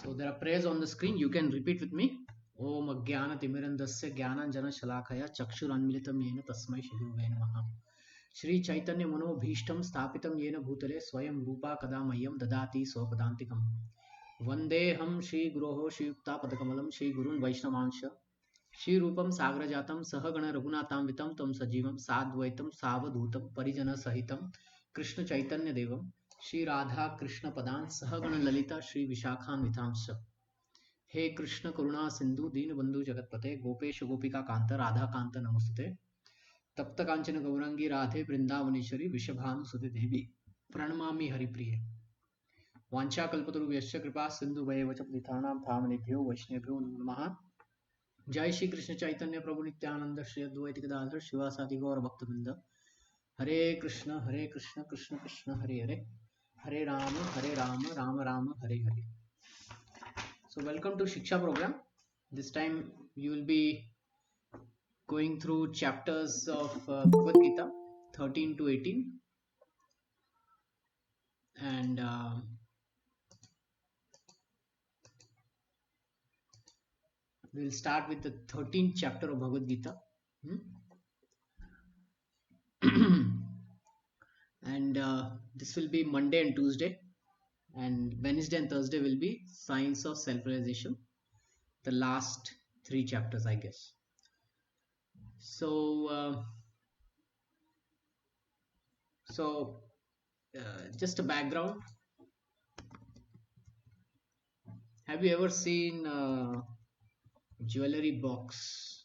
So there are prayers on the screen. You can repeat with me. Om Ajnana Timirandasya Jnananjana Shalakaya Chakshuranmilitam Yena Tasmai Shri Namaha. Shri Chaitanya Mano Bhishtam Sthapitam Yena Bhutale Swayam Rupa Kadamayam Dadati Sopadantikam. Vandeham Shri Guroho Shri Yukta Padakamalam Shri Gurun Vaishnavansha Shri Rupam Sagrajatam Sahagana Raghunatam Vitam Tam Sajivam Sadvaitam Savadhutam Parijana Sahitam Krishna Chaitanya Devam Shri Radha Krishna Padan Sahagana Lalita Shri Vishakhan Vitamsa. हे कृष्ण करुणा सिंधु दीन बंधु जगतपते गोपेश गोपिका कांत राधा कांत नमस्ते तप्त कांचन गौरांगी राधे वृंदावनेश्वरी विषभानुसुते देवी प्रणमामि हरिप्रिये वांछा कल्पतरुभ्यश्च कृपा सिंधु वैवच पतितानां पावनेभ्यो वैष्णवेभ्यो नमः। जय श्री कृष्ण चैतन्य प्रभु नित्यानंद श्री अद्वैत गदाधर शिवासादि गौर भक्तवृंद। हरे कृष्ण कृष्ण कृष्ण हरे हरे, हरे Ram Ram Ram Hare Hare. So welcome to Shiksha program. This time you will be going through chapters of Bhagavad Gita 13 to 18, and we'll start with the 13th chapter of Bhagavad Gita. And this will be Monday and Tuesday, and Wednesday and Thursday will be Science of Self-Realization, the last 3 chapters, I guess. So just a background. Have you ever seen a jewelry box?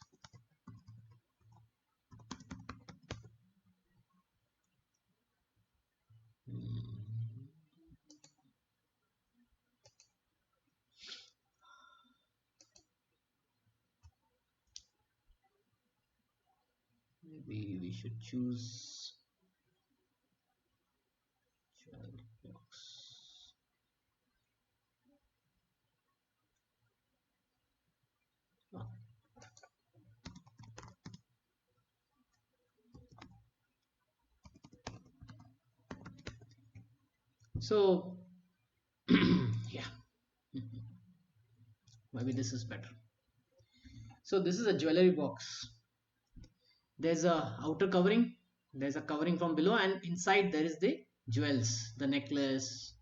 Maybe we should choose jewelry box. Oh. So yeah, maybe this is better. So this is a jewelry box. There's a outer covering, there's a covering from below, and inside there is the jewels, the necklace,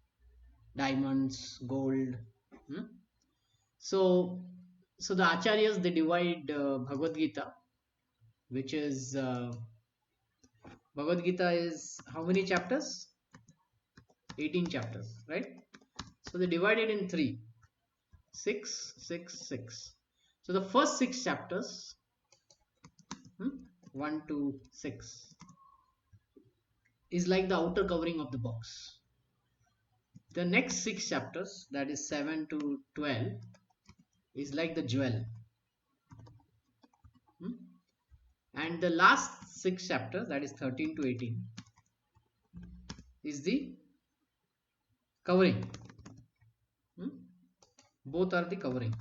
diamonds, gold. So the acharyas, they divide Bhagavad Gita, which is Bhagavad Gita is how many chapters? 18 chapters, right? So they divide it in 3, 6, 6, 6. So the first 6 chapters, 1 to 6, is like the outer covering of the box. The next 6 chapters, that is 7 to 12, is like the jewel. And the last 6 chapters, that is 13 to 18, is the covering. Both are the covering.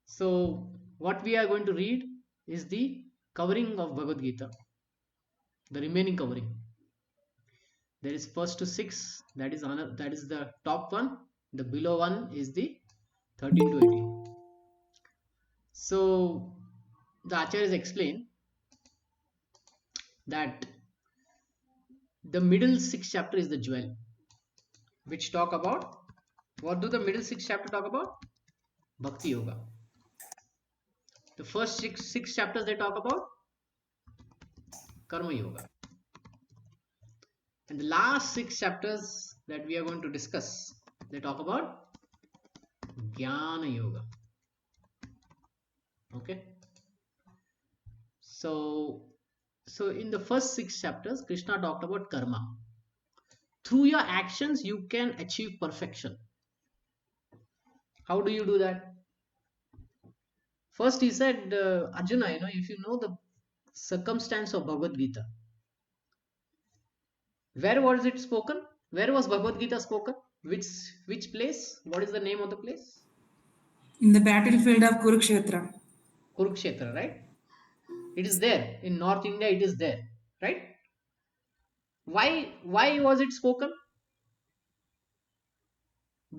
So what we are going to read is the covering of Bhagavad Gita, the remaining covering. There is first to 6, that is the top one. The below one is the 13 to 18. So the acharyas explain that the middle 6 chapter is the jewel, which talk about, what do the middle 6 chapter talk about? Bhakti Yoga. The first six chapters, they talk about Karma Yoga. And the last 6 chapters that we are going to discuss, they talk about Jnana Yoga. Okay. So in the first 6 chapters, Krishna talked about karma. Through your actions, you can achieve perfection. How do you do that? First he said, Arjuna, if you know the circumstance of Bhagavad Gita, where was it spoken? Where was Bhagavad Gita spoken? Which place? What is the name of the place? In the battlefield of Kurukshetra. Kurukshetra, right? It is there. In North India, it is there, right? Why was it spoken?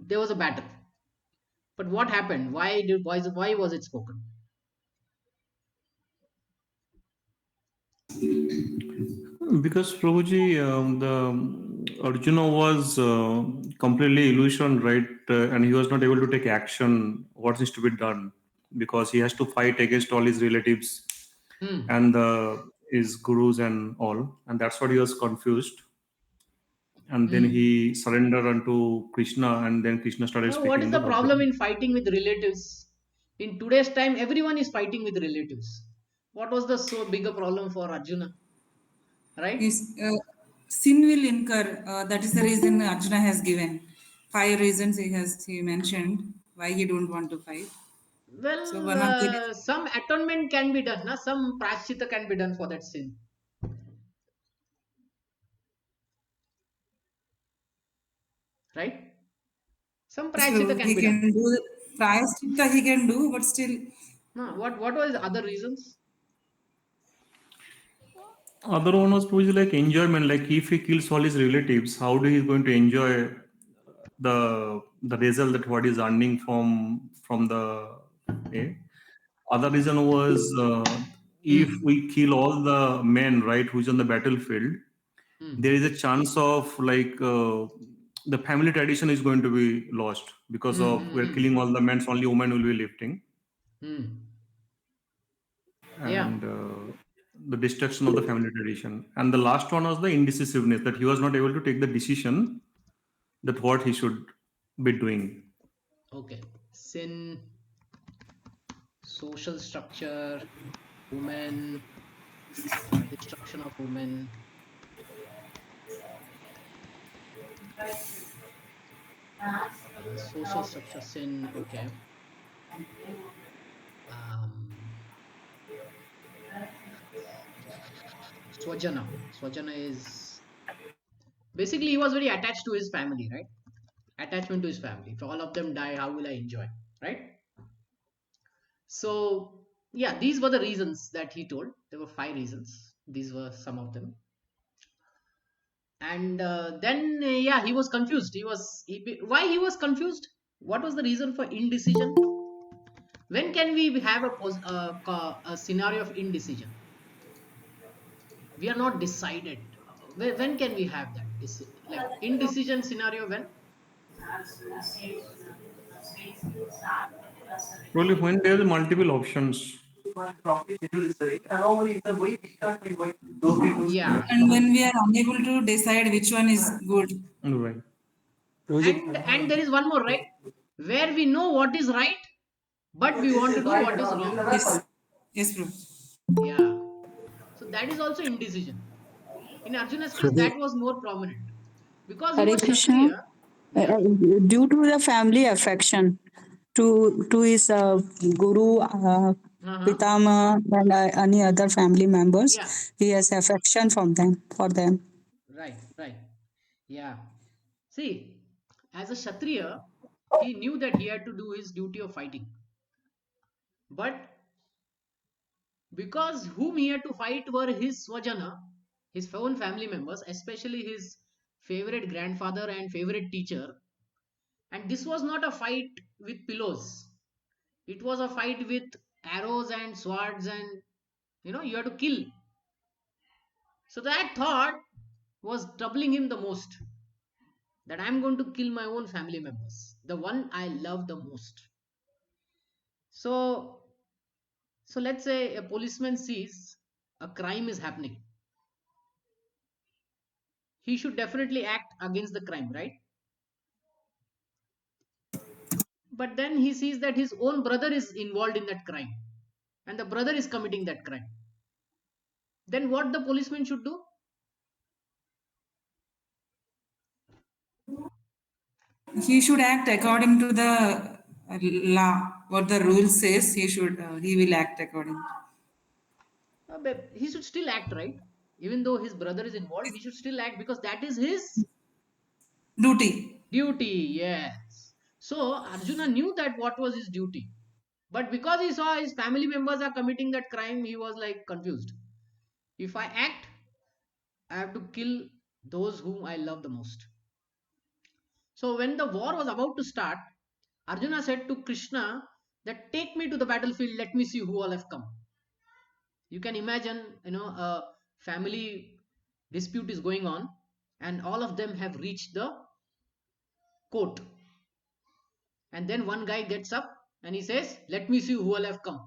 There was a battle. But what happened? Why was it spoken? Because Prabhuji, the Arjuna was completely illusion, right? And he was not able to take action. What needs to be done? Because he has to fight against all his relatives Hmm. and his gurus and all, and that's what he was confused. And then Hmm. he surrendered unto Krishna, and then Krishna started Now, what is speaking the the problem Bhagavad. in fighting with relatives? In today's time, everyone is fighting with relatives. What was the so big a problem for Arjuna? Right? Is sin will incur. That is the reason Arjuna has given. 5 reasons he mentioned why he don't want to fight. So Well, one of the some atonement can be done. Na? Some prashchita can be done for that sin. Right? Some yes, prashchita he can be can done. do the prayaschitta he can do, but still What was the other reasons? Other one was Prabhuji like enjoyment. Like if he kills all his relatives, how do he going to enjoy the result that what is earning from the eh? Other reason was if Hmm. we kill all the men, right, who's on the battlefield, there Hmm. is a chance of like the family tradition is going to be lost because Hmm. of Hmm. we're killing Hmm. all the men, so only women will be lifting, Hmm. Yeah. and the destruction of the family tradition. And the last one was the indecisiveness that he was not able to take the decision that what he should be doing. Okay. Sin, social structure, women, destruction of women, social structure, sin. Okay. Um, Swajana. Swajana is basically he was very attached to his family, right? Attachment to his family. If all of them die, how will I enjoy? Right? So, yeah, these were the reasons that he told. There were 5 reasons. These were some of them. And then, yeah, he was confused. Why he was confused? What was the reason for indecision? When can we have a scenario of indecision? We are not decided. When can we have that? Like indecision scenario when? Probably when there are multiple options. Yeah. and when we are unable to decide which one is good. Right. And there is one more, right? Where we know what is right, but we want to do what is wrong. Yes, yes, bro. Yeah. So that is also indecision. In Arjuna's So case, he, that was more prominent because he Hare was Krishna, Kshatriya. Yeah. due to the family affection to his guru, Uh-huh. Pitama, and any other family members, Yeah. he has affection from them for them. Right. Right. Yeah. See, as a Kshatriya, he knew that he had to do his duty of fighting. But because whom he had to fight were his Swajana, his own family members, especially his favorite grandfather and favorite teacher. And this was not a fight with pillows. It was a fight with arrows and swords, and you have to kill. So that thought was troubling him the most, that I'm going to kill my own family members, the one I love the most. So so let's say a policeman sees a crime is happening. He should definitely act against the crime, right? But then he sees that his own brother is involved in that crime, and the brother is committing that crime. Then what the policeman should do? He should act according to the law. What the rule says, he will act according. But he should still act, right? Even though his brother is involved, he should still act because that is his Duty. duty. Yes. So Arjuna knew that what was his duty, but because he saw his family members are committing that crime, he was like confused. If I act, I have to kill those whom I love the most. So when the war was about to start, Arjuna said to Krishna that take me to the battlefield, let me see who all have come. You can imagine, a family dispute is going on and all of them have reached the court. And then one guy gets up and he says, let me see who all have come.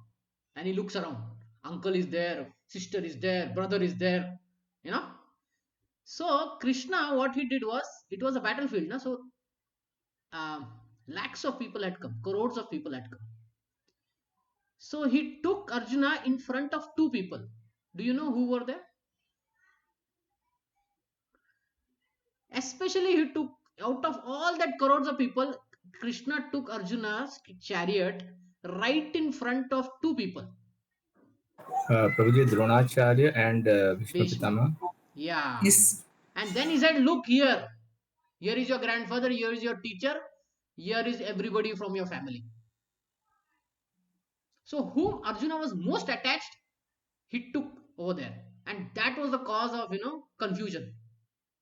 And he looks around. Uncle is there, sister is there, brother is there, you know. So Krishna, what he did was, it was a battlefield. No? So lakhs of people had come, crores of people had come. So he took Arjuna in front of two people. Do you know who were there? Especially he took, out of all that crores of people, Krishna took Arjuna's chariot right in front of two people. Prabhuji, Dronacharya and Vishnu Bhishma. Pitama. Yeah. Yes. And then he said, look here. Here is your grandfather, here is your teacher, here is everybody from your family. So whom Arjuna was most attached, he took over there. And that was the cause of, confusion.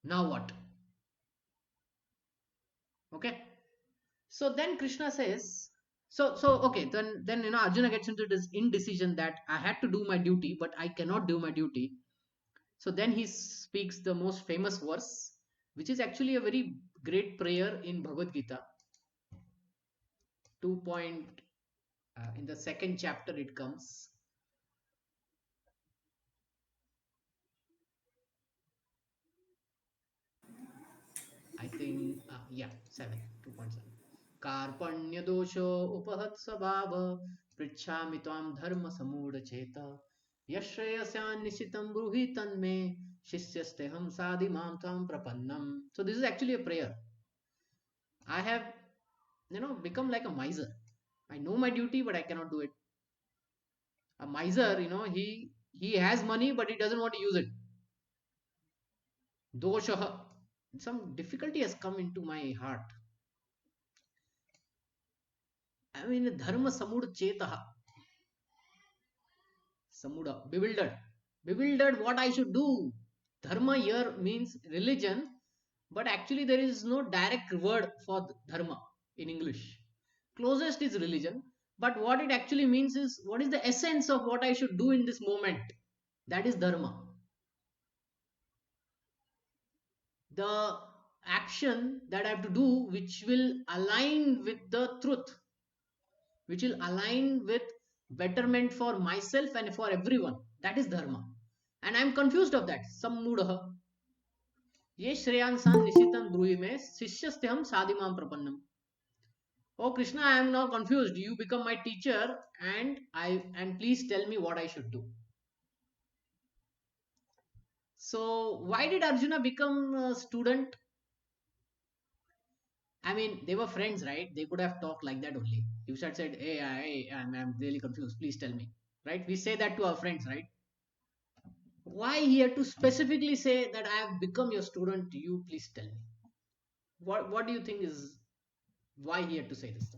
Now what? Okay. So then Krishna says, okay, then Arjuna gets into this indecision that I had to do my duty, but I cannot do my duty. So then he speaks the most famous verse, which is actually a very great prayer in Bhagavad Gita. In the second chapter it comes. I think, 2.7. Karpanya dosho upahat sabhava prichhami tvam dharma samudha cheta yashrayasyan nishitam bruhi tanme shishyasteham sadimam tvam prapannam. So this is actually a prayer. I have, become like a miser. I know my duty, but I cannot do it. A miser, he has money, but he doesn't want to use it. Dosha. Some difficulty has come into my heart. I mean, dharma samud chetaha. Samuda, bewildered. Bewildered what I should do. Dharma here means religion, but actually there is no direct word for dharma in English. Closest is religion, but what it actually means is what is the essence of what I should do in this moment. That is dharma. The action that I have to do which will align with the truth, which will align with betterment for myself and for everyone. That is dharma. And I am confused of that. Sammudaha. Ye shreyansan nishitam bruhi me sishyasteham sadimam prapannam. Oh Krishna, I am now confused. You become my teacher and please tell me what I should do. So why did Arjuna become a student? I mean, they were friends, right? They could have talked like that only. You should have said, hey, I'm really confused. Please tell me. Right? We say that to our friends, right? Why he had to specifically say that I have become your student? You please tell me. What do you think is why he had to say this?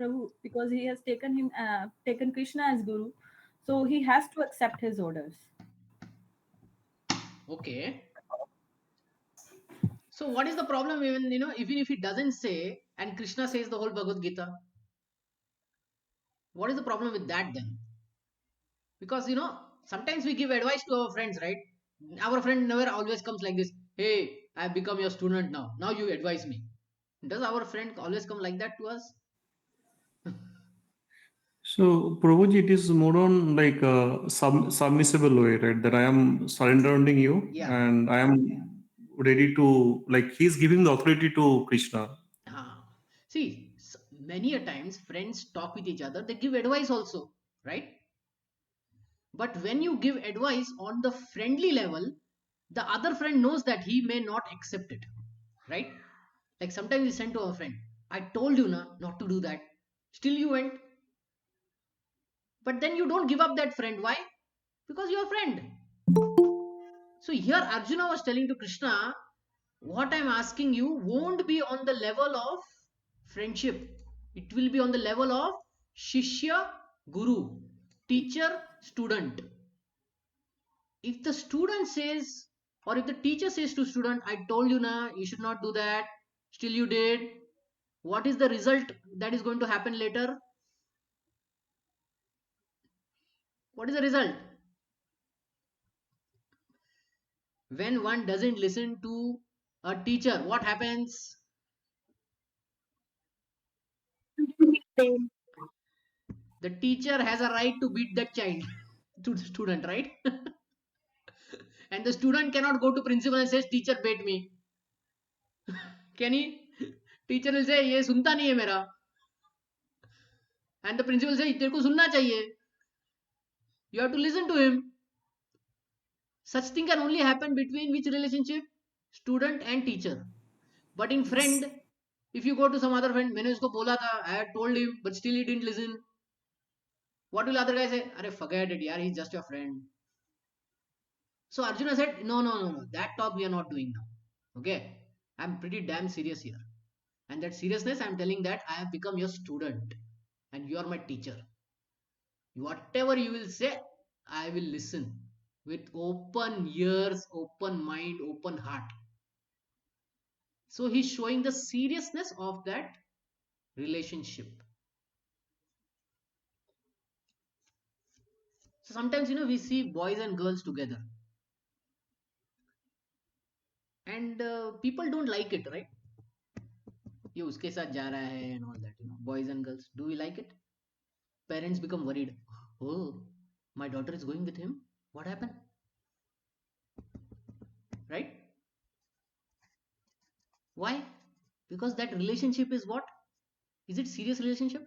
Prabhu, because he has taken Krishna as guru, so he has to accept his orders. Okay. So what is the problem even if he doesn't say and Krishna says the whole Bhagavad Gita? What is the problem with that then? Because sometimes we give advice to our friends, right? Our friend never always comes like this. Hey, I have become your student now. Now you advise me. Does our friend always come like that to us? So, Prabhuji, it is more on like a submissible way, right? That I am surrendering you, Yeah. and I am ready to, like, he's giving the authority to Krishna. See, many a times friends talk with each other, they give advice also, right? But when you give advice on the friendly level, the other friend knows that he may not accept it, right? Like sometimes we send to our friend, I told you not to do that. Still you went. But then you don't give up that friend. Why? Because you're a friend. So here Arjuna was telling to Krishna, what I'm asking you won't be on the level of friendship. It will be on the level of Shishya, Guru, teacher, student. If the student says, Or if the teacher says to student, I told you na, you should not do that, still you did, what is the result that is going to happen later? What is the result? When one doesn't listen to a teacher, what happens? The teacher has a right to beat that child to the student, right? And the student cannot go to principal and says, teacher beat me. Can he? Teacher will say, ये सुनता नहीं है मेरा. And the principal says, तेरे को सुनना चाहिए. You have to listen to him. Such thing can only happen between which relationship? Student and teacher. But in friend, if you go to some other friend, मैंने उसको बोला था, I had told him, but still he didn't listen. What will other guy say? अरे forget it, yaar, he's just your friend. So Arjuna said, no, that talk we are not doing now. Okay, I'm pretty damn serious here. And that seriousness, I'm telling that I have become your student and you are my teacher. Whatever you will say, I will listen with open ears, open mind, open heart. So he's showing the seriousness of that relationship. So sometimes, we see boys and girls together. And people don't like it, right? ये उसके साथ जा रहा है and all that, boys and girls. Do we like it? Parents become worried. Oh, my daughter is going with him. What happened? Right? Why? Because that relationship is what? Is it serious relationship?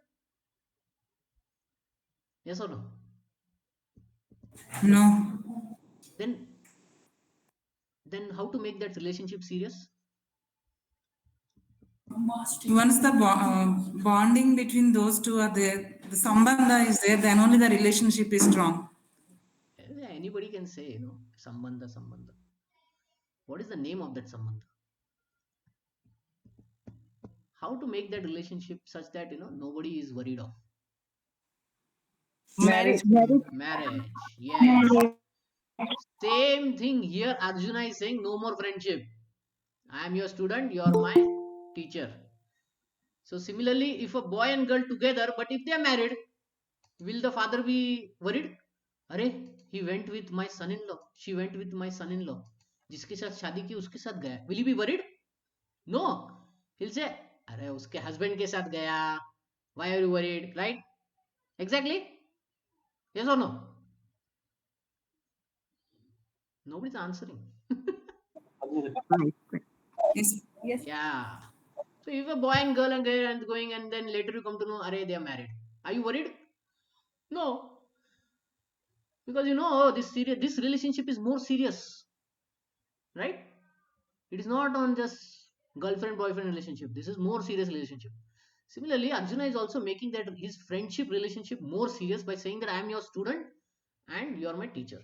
Yes or no? No. Then how to make that relationship serious? Once the bonding between those two are there, the sambandha is there, then only the relationship is strong. Yeah, anybody can say, sambandha. What is the name of that sambandha? How to make that relationship such that, nobody is worried of? Marriage. Marriage. Yes. Same thing here. Arjuna is saying no more friendship. I am your student, you are my teacher. So similarly, if a boy and girl together, but if they are married, will the father be worried? अरे he went with my son-in-law, she went with my son-in-law, जिसके साथ शादी की उसके साथ गया. Will he be worried? No. He'll say, अरे उसके husband के साथ गया. Why are you worried? Right? Exactly? Yes or no? Nobody's answering. Yes. Yes. Yeah. So if a boy and girl are going and then later you come to know, they are married. Are you worried? No. Because this relationship is more serious. Right? It is not on just girlfriend-boyfriend relationship. This is more serious relationship. Similarly, Arjuna is also making that his friendship relationship more serious by saying that I am your student and you are my teacher.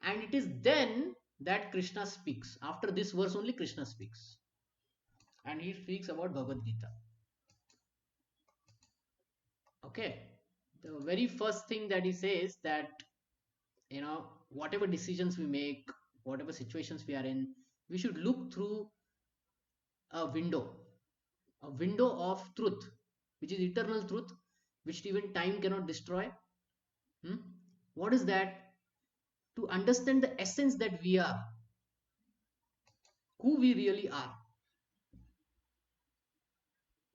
And it is then that Krishna speaks. After this verse only Krishna speaks. And he speaks about Bhagavad Gita. Okay. The very first thing that he says that, whatever decisions we make, whatever situations we are in, we should look through a window of truth, which is eternal truth, which even time cannot destroy. What is that? To understand the essence that we are, who we really are.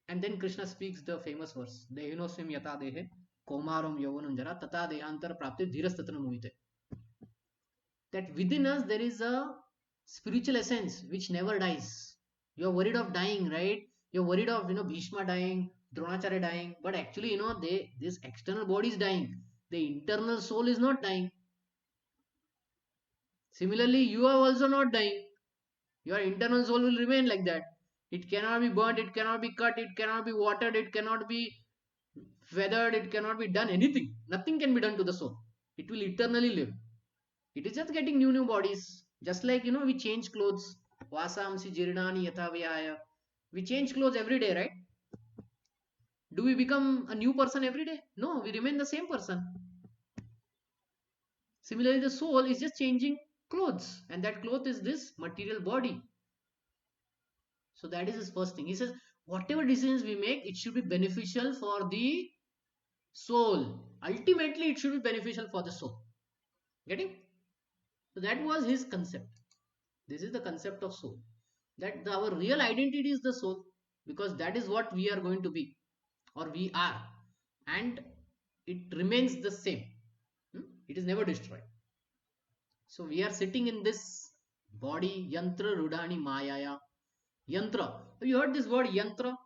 And then Krishna speaks the famous verse, Dehinosvim yata dehe komaram yavanam jara tata dehantar prapte dhirastatana mohite. That within us there is a spiritual essence which never dies. You are worried of dying, right? You're worried of Bhishma dying, Dronacharya dying, but actually this external body is dying. The internal soul is not dying. Similarly, you are also not dying. Your internal soul will remain like that. It cannot be burnt, it cannot be cut, it cannot be watered, it cannot be feathered, it cannot be done anything. Nothing can be done to the soul. It will eternally live. It is just getting new bodies. Just like, we change clothes. Vasamsi jirinani yatha vihaya. We change clothes every day, right? Do we become a new person every day? No, we remain the same person. Similarly, the soul is just changing clothes, and that cloth is this material body. So that is his first thing. He says, whatever decisions we make, it should be beneficial for the soul. Ultimately, it should be beneficial for the soul. Getting? So that was his concept. This is the concept of soul. That our real identity is the soul, because that is what we are going to be, or we are, and it remains the same. It is never destroyed. So we are sitting in this body, yantra rudani mayaya. Yantra. Have you heard this word yantra?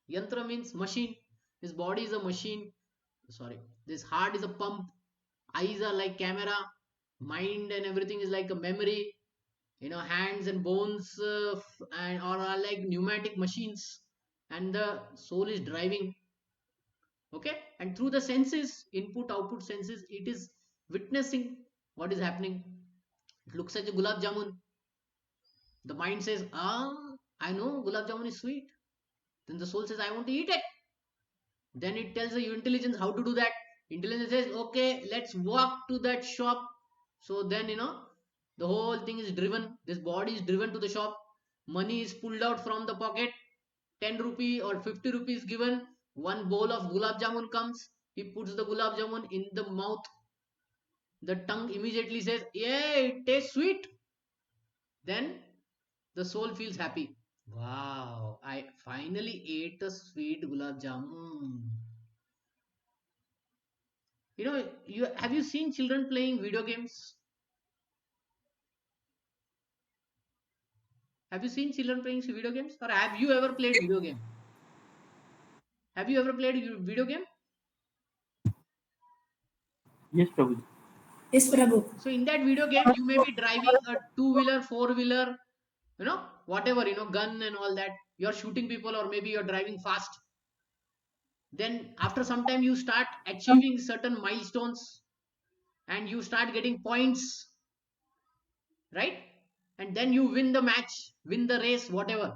Yantra means machine. This body is a machine. Sorry. This heart is a pump. Eyes are like camera. Mind and everything is like a memory. Hands and bones and or are like pneumatic machines. And the soul is driving. Okay. And through the senses, input, output senses, it is witnessing what is happening. It looks like a gulab jamun. The mind says, I know gulab jamun is sweet. Then the soul says, I want to eat it. Then it tells the intelligence how to do that. Intelligence says, okay, let's walk to that shop. So then, the whole thing is driven. This body is driven to the shop. Money is pulled out from the pocket. 10 rupee or 50 rupees given. One bowl of gulab jamun comes. He puts the gulab jamun in the mouth. The tongue immediately says, yeah, it tastes sweet. Then the soul feels happy. Wow, I finally ate a sweet gulab jamun. Have you seen children playing video games? Have you seen children playing video games? Or have you ever played video game? Have you ever played video game? Yes, Prabhu. Yes, Prabhu. So in that video game, you may be driving a two-wheeler, four-wheeler, whatever, gun and all that. You're shooting people, or maybe you're driving fast. Then after some time, you start achieving certain milestones and you start getting points, right? And then you win the match, win the race, whatever.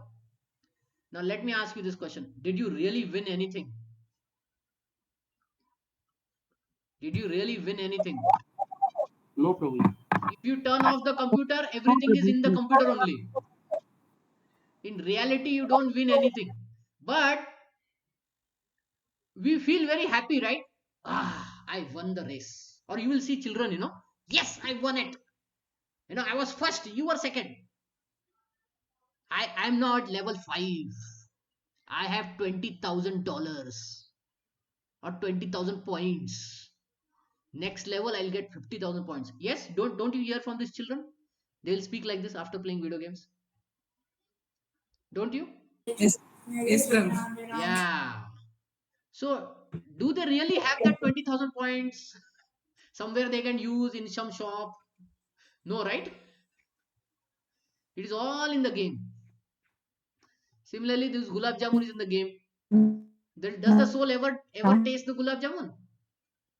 Now let me ask you this question. Did you really win anything? Did you really win anything? No, Prabhu. If you turn off the computer, everything is in the computer only. In reality, you don't win anything. But we feel very happy, right? I won the race. Or you will see children, yes, I won it. I was first, you were second. I'm not level 5. I have $20,000 or 20,000 points. Next level, I'll get 50,000 points. Yes, don't you hear from these children? They'll speak like this after playing video games. Don't you? Yes, yes, Prabhu. Yeah. So, do they really have that 20,000 points somewhere they can use in some shop? No, right? It is all in the game. Similarly, this gulab jamun is in the game. Does the soul ever taste the gulab jamun?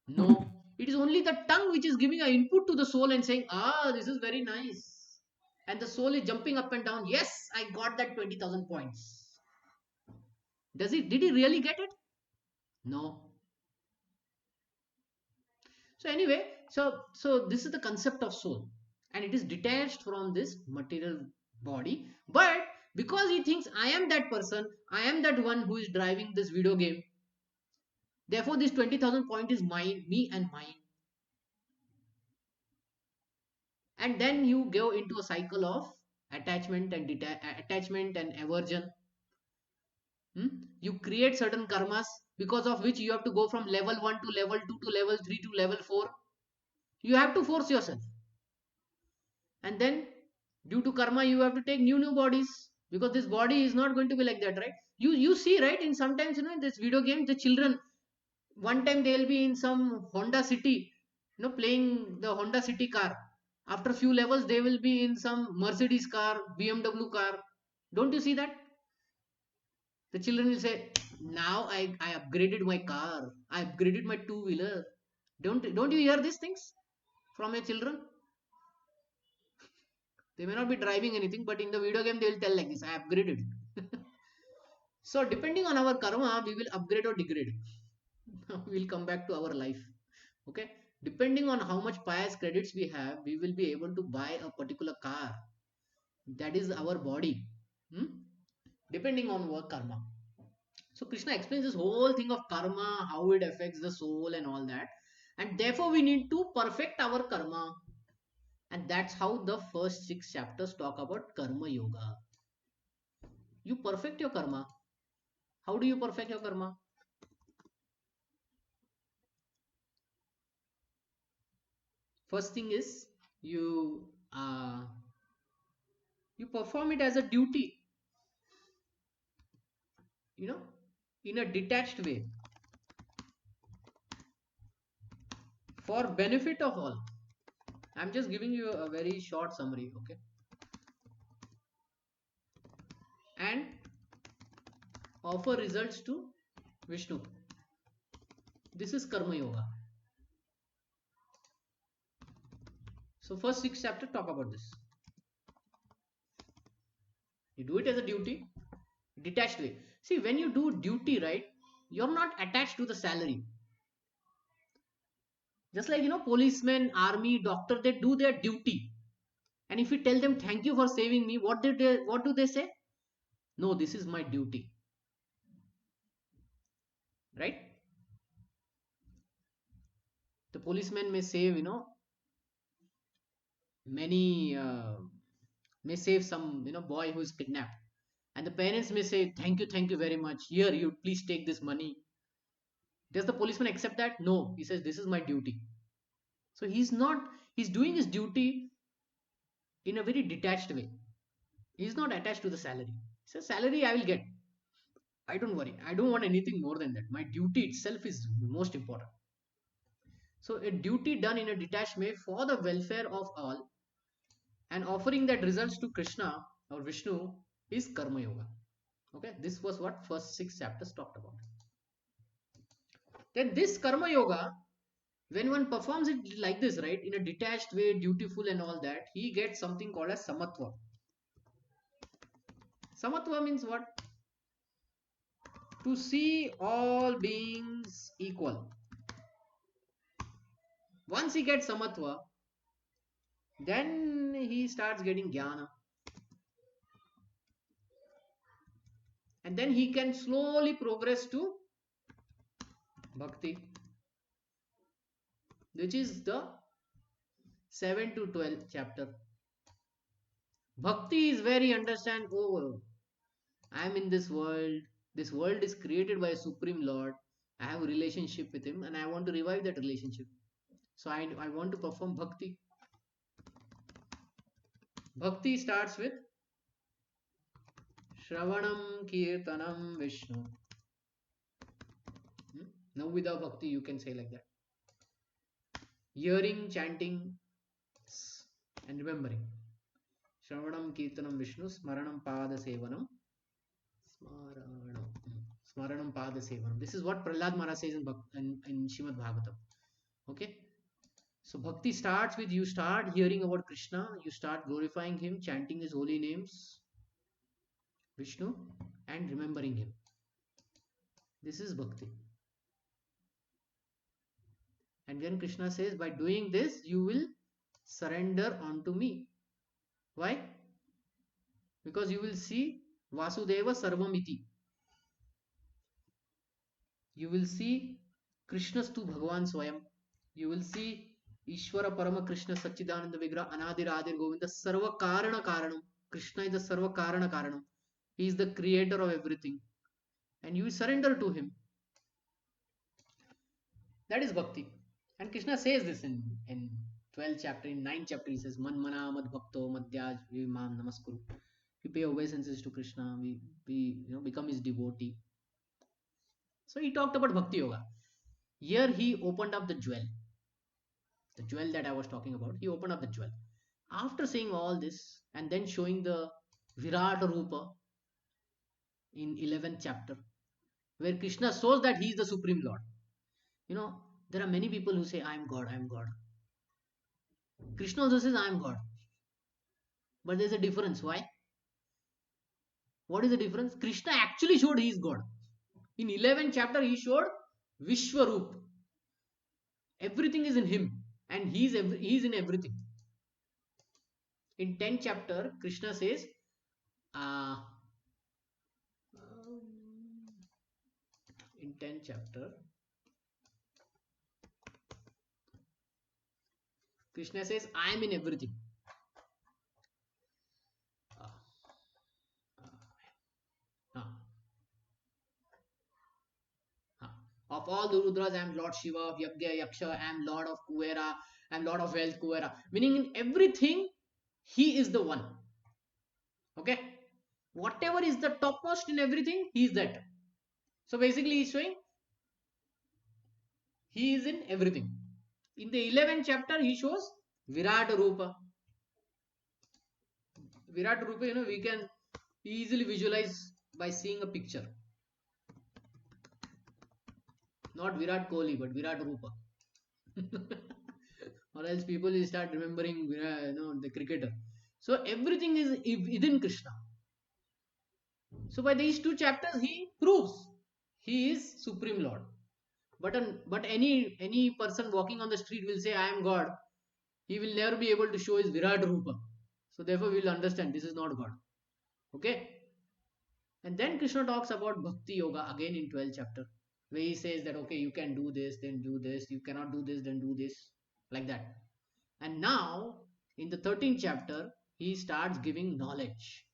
No. It is only the tongue which is giving an input to the soul and saying, this is very nice. And the soul is jumping up and down. Yes, I got that 20,000 points. Did he really get it? No. So anyway, so this is the concept of soul, and it is detached from this material body. But because he thinks I am that person, I am that one who is driving this video game, therefore this 20,000 point is mine, me and mine. And then you go into a cycle of attachment and aversion. You create certain karmas, because of which you have to go from level 1 to level 2 to level 3 to level 4. You have to force yourself. And then due to karma, you have to take new bodies, because this body is not going to be like that, right? You see, right? In sometimes, in this video game, the children, one time they'll be in some Honda City, playing the Honda City car. After few levels, they will be in some Mercedes car, BMW car. Don't you see that? The children will say, now I upgraded my car. I upgraded my two-wheeler. Don't you hear these things from your children? They may not be driving anything, but in the video game, they will tell like this, I upgraded. So depending on our karma, we will upgrade or degrade. We will come back to our life. Okay. Depending on how much pious credits we have, we will be able to buy a particular car. That is our body. Depending on our karma. So Krishna explains this whole thing of karma, how it affects the soul and all that. And therefore we need to perfect our karma. And that's how the first 6 chapters talk about karma yoga. You perfect your karma. How do you perfect your karma? First thing is you perform it as a duty, in a detached way, for benefit of all. I'm just giving you a very short summary, okay? And offer results to Vishnu. This is karma yoga. So first 6 chapters talk about this. You do it as a duty, detached way. See, when you do duty, right, you're not attached to the salary. Just like, policemen, army, doctor, they do their duty. And if you tell them thank you for saving me, what do they say? No, this is my duty. Right? The policeman may save, many may save some boy who is kidnapped, and the parents may say thank you very much, here, you please take this money. Does the policeman accept that? No, he says this is my duty. So he's doing his duty in a very detached way. He's not attached to the salary. He says salary I will get, I don't worry, I don't want anything more than that. My duty itself is most important. So a duty done in a detached way for the welfare of all, and offering that results to Krishna or Vishnu, is karma yoga. Okay, this was what first 6 chapters talked about. Then this karma yoga, when one performs it like this, right, in a detached way, dutiful and all that, he gets something called as samatva. Samatva means what? To see all beings equal. Once he gets samatva, then he starts getting jnana. And then he can slowly progress to bhakti, which is the 7 to 12th chapter. Bhakti is where he understands, oh, I am in this world. This world is created by a Supreme Lord. I have a relationship with him and I want to revive that relationship. So I want to perform bhakti. Bhakti starts with Shravanam Kirtanam Vishnu. Now without bhakti you can say like that. Hearing, chanting and remembering. Shravanam Kirtanam Vishnu, Smaranam Pada Sevanam. Smaranam Pada Sevanam. This is what Prahlad Maharaj says in Srimad Bhagavatam. Okay. So bhakti starts with you start hearing about Krishna, you start glorifying him, chanting his holy names, Vishnu, and remembering him. This is bhakti. And then Krishna says, by doing this, you will surrender unto me. Why? Because you will see Vasudeva Sarvamiti. You will see Krishnastu Bhagavan Swayam. You will see Ishvara Parama Krishna Sachidananda Vigra Anadir Adir Govinda Sarva Karana Karanam. Krishna is the Sarva Karana Karanam. He is the creator of everything. And you surrender to him. That is bhakti. And Krishna says this in 12th chapter, in 9th chapter, he says, Man mana mad bhakto madhyaj vimam namaskuru. We pay obeisances to Krishna, we become his devotee. So he talked about bhakti yoga. Here he opened up the jewel that I was talking about. He opened up the jewel. After saying all this and then showing the Virat Rupa in 11th chapter, where Krishna shows that he is the Supreme Lord. There are many people who say, I am God, I am God. Krishna also says, I am God. But there is a difference. Why? What is the difference? Krishna actually showed he is God. In 11th chapter, he showed Vishwarup. Everything is in him, and he's in everything. In 10th chapter, Krishna says, in 10th chapter, Krishna says, I am in everything. Of all the Rudras, I am Lord Shiva. Of Yagya, Yaksha, I am Lord of Kuvera. I am Lord of Wealth, Kuvera. Meaning in everything, he is the one. Okay? Whatever is the topmost in everything, he is that. So basically, he's showing he is in everything. In the 11th chapter, he shows Virat Rupa. Virat Rupa, we can easily visualize by seeing a picture. Not Virat Kohli, but Virat Rupa. Or else people will start remembering the cricketer. So everything is within Krishna. So by these two chapters, he proves he is Supreme Lord. But any person walking on the street will say, I am God. He will never be able to show his Virat Rupa. So therefore we will understand this is not God. Okay? And then Krishna talks about Bhakti Yoga again in 12th chapter, where he says that, okay, you can do this, then do this. You cannot do this, then do this. Like that. And now, in the 13th chapter, he starts giving knowledge.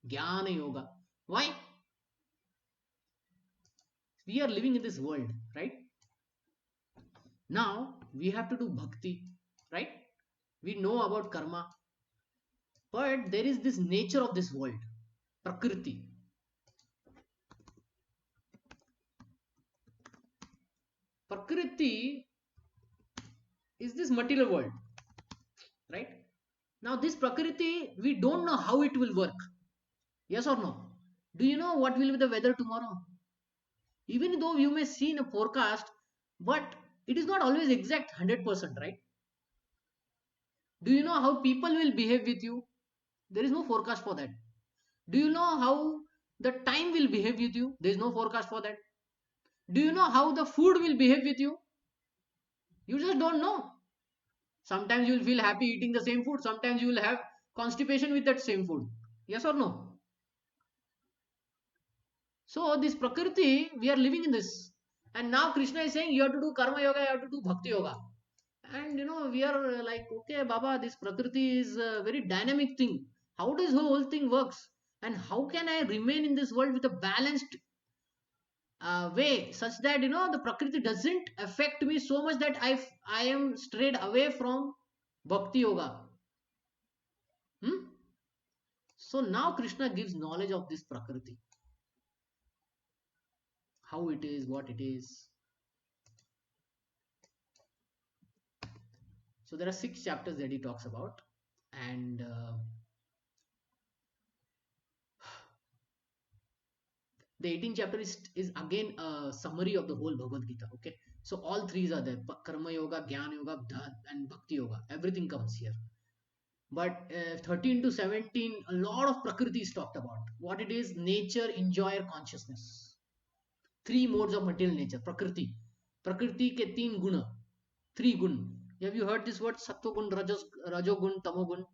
Jnana Yoga. Why? We are living in this world, right? Now, we have to do bhakti, right? We know about karma. But there is this nature of this world, prakriti. Prakriti is this material world, right? Now, this prakriti, we don't know how it will work. Yes or no? Do you know what will be the weather tomorrow? Even though you may see in a forecast, but it is not always exact 100%, right? Do you know how people will behave with you? There is no forecast for that. Do you know how the time will behave with you? There is no forecast for that. Do you know how the food will behave with you? You just don't know. Sometimes you will feel happy eating the same food. Sometimes you will have constipation with that same food. Yes or no? So this prakriti, we are living in this. And now Krishna is saying you have to do karma yoga, you have to do bhakti yoga. And we are like, okay, Baba, this prakriti is a very dynamic thing. How does the whole thing works? And how can I remain in this world with a balanced way, such that the prakriti doesn't affect me so much that I am strayed away from bhakti yoga. So now Krishna gives knowledge of this prakriti, how it is, what it is. So there are 6 chapters that he talks about, and the 18th chapter is again a summary of the whole Bhagavad Gita. Okay, so all 3 are there: karma yoga, jnana yoga, and bhakti yoga. Everything comes here. But 13 to 17, a lot of prakriti is talked about. What it is: nature, enjoyer, consciousness. 3 modes of material nature. Prakriti ke 3 guna, 3 gun. Have you heard this word? Sattva gun, rajogun, tamogun.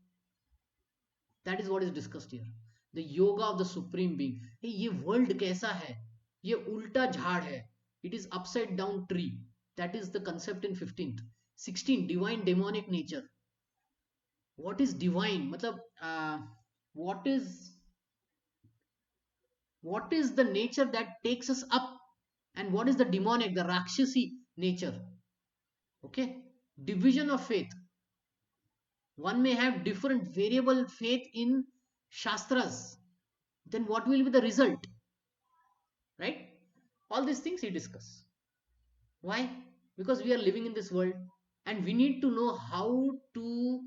That is what is discussed here. The yoga of the supreme being. Hey, ये world कैसा है? ये उल्टा झाड़ है. It is upside down tree. That is the concept in 15th. 16, divine demonic nature. What is divine? मतलब what is the nature that takes us up, and what is the demonic, the rakshasi nature? Okay, division of faith. One may have different variable faith in shastras. Then what will be the result? Right? All these things he discuss. Why? Because we are living in this world and we need to know how to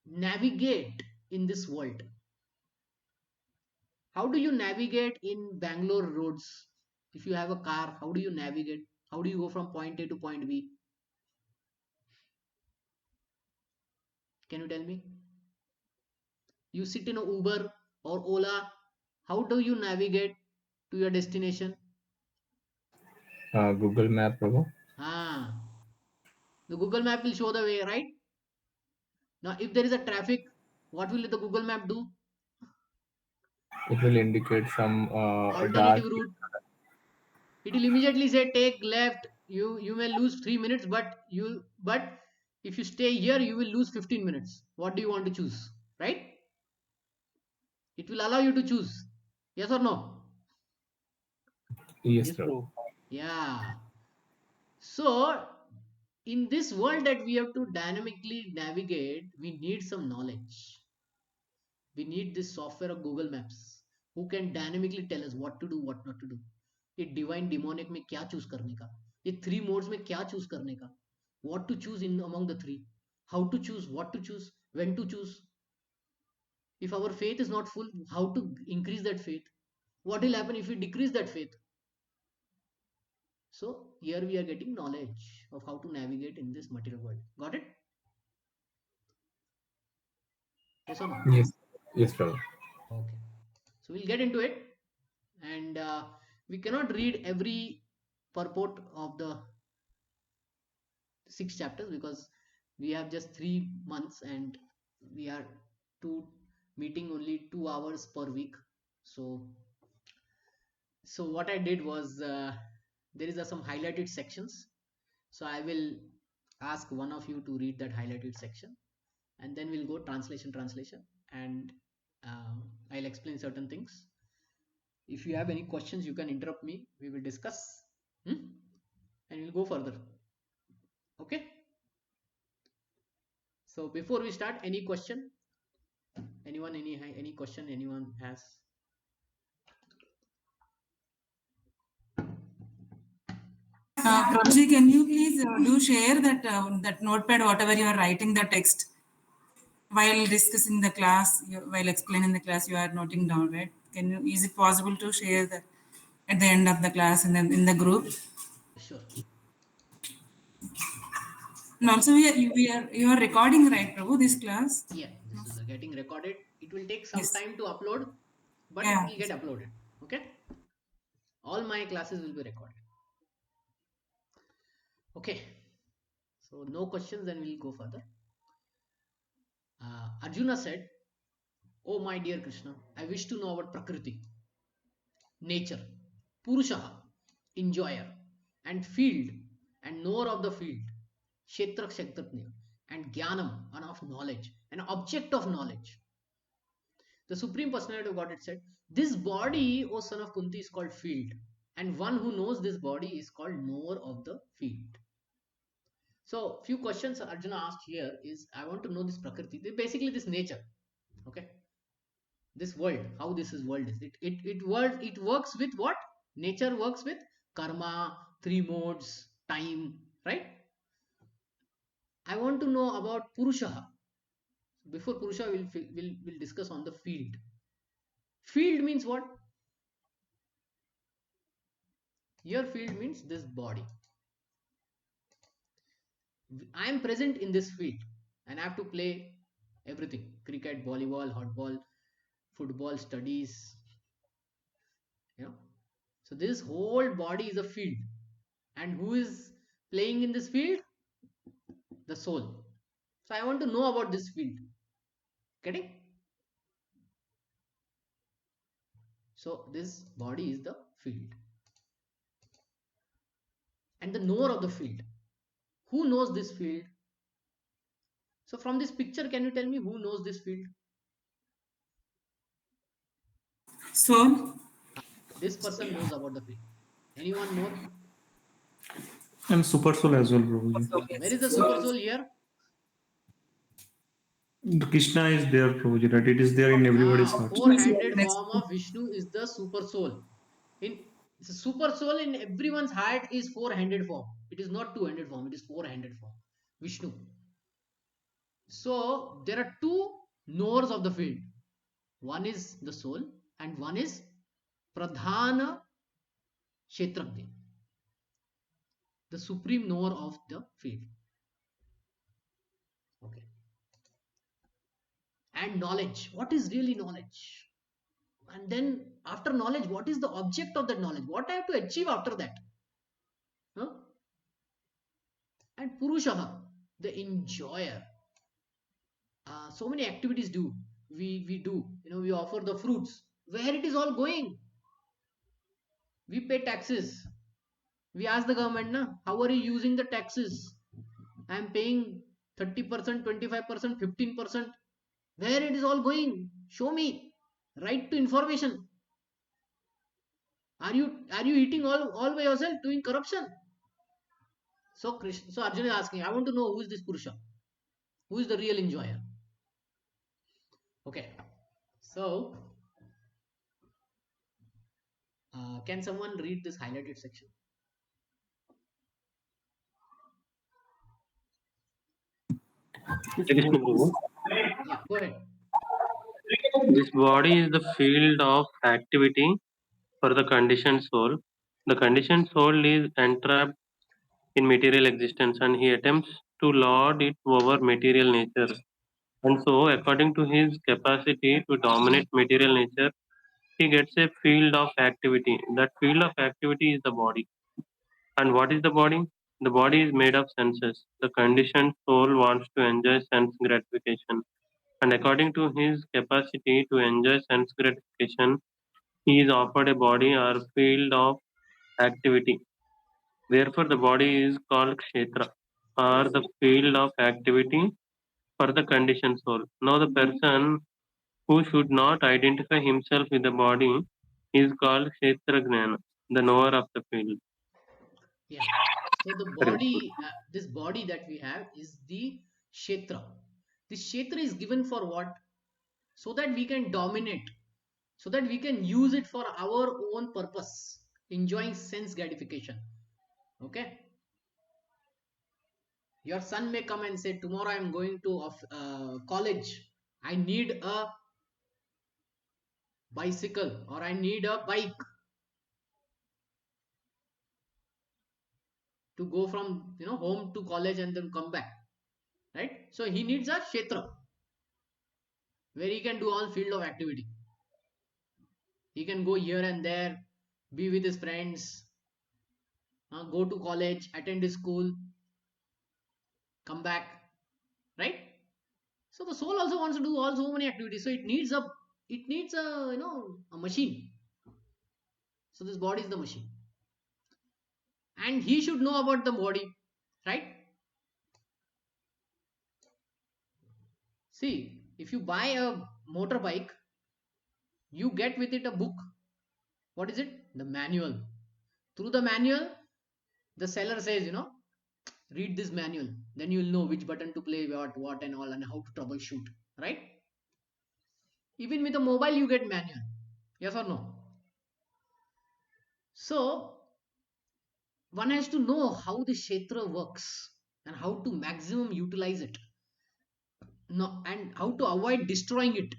navigate in this world. How do you navigate in Bangalore roads? If you have a car, how do you navigate? How do you go from point A to point B? Can you tell me? You sit in a Uber or Ola. How do you navigate to your destination? Google Map, Prabhu. The Google Map will show the way, right? Now, if there is a traffic, what will the Google Map do? It will indicate some Alternative dark. route. It will immediately say take left. You may lose 3 minutes, but if you stay here, you will lose 15 minutes. What do you want to choose? Right? It will allow you to choose. Yes or no? Yes, Yes, Prabhu. Prabhu. Yeah. So, in this world that we have to dynamically navigate, we need some knowledge. We need this software of Google Maps who can dynamically tell us what to do, what not to do. ये divine demonic में क्या choose करने का, ये 3 modes में क्या choose करने का, what to choose in among the 3, how to choose, what to choose, when to choose. If our faith is not full, how to increase that faith, what will happen if we decrease that faith. So here we are getting knowledge of how to navigate in this material world. Got it? Yes or no? Yes. Yes, Prabhu. Okay, so we'll get into it, and we cannot read every purport of the 6 chapters because we have just 3 months and we are two meeting only 2 hours per week. So what I did was, there is some highlighted sections, so I will ask one of you to read that highlighted section, and then we'll go translation, and I'll explain certain things. If you have any questions, you can interrupt me, we will discuss, and we'll go further. Okay, so before we start, any question, anyone, any question anyone has? Prabhuji, can you please do share that notepad, whatever you are writing the text while discussing the class, while explaining the class, you are noting down, right? Is it possible to share that at the end of the class and then in the group? Sure. And also, you are recording, right, Prabhu, this class? Yeah, this is getting recorded. It will take some Yes. time to upload, but Yeah. it will get uploaded. Okay, all my classes will be recorded. Okay, so no questions, then we'll go further. Arjuna said, oh my dear Krishna, I wish to know about Prakriti, nature, Purushaha, enjoyer, and field, and knower of the field, Kshetra Kshetrajna, and Jnanam, and of knowledge, an object of knowledge. The Supreme Personality of Godhead said, this body, O son of Kunti, is called field, and one who knows this body is called knower of the field. So, few questions Arjuna asked here is, I want to know this Prakriti, basically this nature. Okay, this world, how this is world is. It works with what? Nature works with karma, 3 modes, time, right? I want to know about Purusha. Before Purusha, we'll discuss on the field. Field means what? Your field means this body. I am present in this field and I have to play everything: cricket, volleyball, hotball, football, studies. You know, so this whole body is a field, and who is playing in this field? The soul. So I want to know about this field. Getting? So this body is the field, and the knower of the field. Who knows this field? So from this picture, can you tell me who knows this field? Soul. This person knows about the field. Anyone more? And super soul as well, Prabhuji. Where is the super soul here? The Krishna is there, Prabhuji, right? It is there in everybody's heart. Four-handed form of Vishnu is the super soul. In the super soul in everyone's heart is four-handed form. It is not two-handed form. It is four-handed form. Vishnu. So there are 2 knowers of the field. One is the soul and one is Pradhana Kshetrajna, the supreme knower of the field. Okay. And knowledge. What is really knowledge? And then after knowledge, what is the object of that knowledge? What I have to achieve after that? Huh? And Purushaha, the enjoyer. So many activities we do. We offer the fruits. Where it is all going? We pay taxes. We ask the government, na, how are you using the taxes? I am paying 30%, 25%, 15%. Where it is all going? Show me. Right to information. Are you eating all by yourself, doing corruption? So Arjuna is asking, I want to know who is this Purusha? Who is the real enjoyer? Okay. So can someone read this highlighted section? Yes, Krishna Prabhu. Yeah, go ahead. This body is the field of activity for the conditioned soul. The conditioned soul is entrapped in material existence and he attempts to lord it over material nature. And so, according to his capacity to dominate material nature, he gets a field of activity. That field of activity is the body. And what is the body? The body is made of senses. The conditioned soul wants to enjoy sense gratification. And according to his capacity to enjoy sense gratification, he is offered a body or field of activity. Therefore, the body is called kshetra, or the field of activity for the conditioned soul. Now, the person who should not identify himself with the body is called kshetrajnana, the knower of the field. Yeah. So the Correct. body, this body that we have is the kshetra. This kshetra is given for what? So that we can dominate, so that we can use it for our own purpose, enjoying sense gratification. Okay. Your son may come and say, tomorrow I am going to college. I need a bicycle or I need a bike to go from home to college and then come back. Right? So he needs a kshetra where he can do all field of activity. He can go here and there, be with his friends, go to college, attend his school, come back, right? So the soul also wants to do all so many activities. So it needs a machine. So this body is the machine, and he should know about the body, right? See, if you buy a motorbike, you get with it a book. What is it? The manual. Through the manual, the seller says, read this manual, then you will know which button to play what and all, and how to troubleshoot, right? Even with a mobile you get manual, yes or no? So one has to know how the kshetra works and how to maximum utilize it, no, and how to avoid destroying it,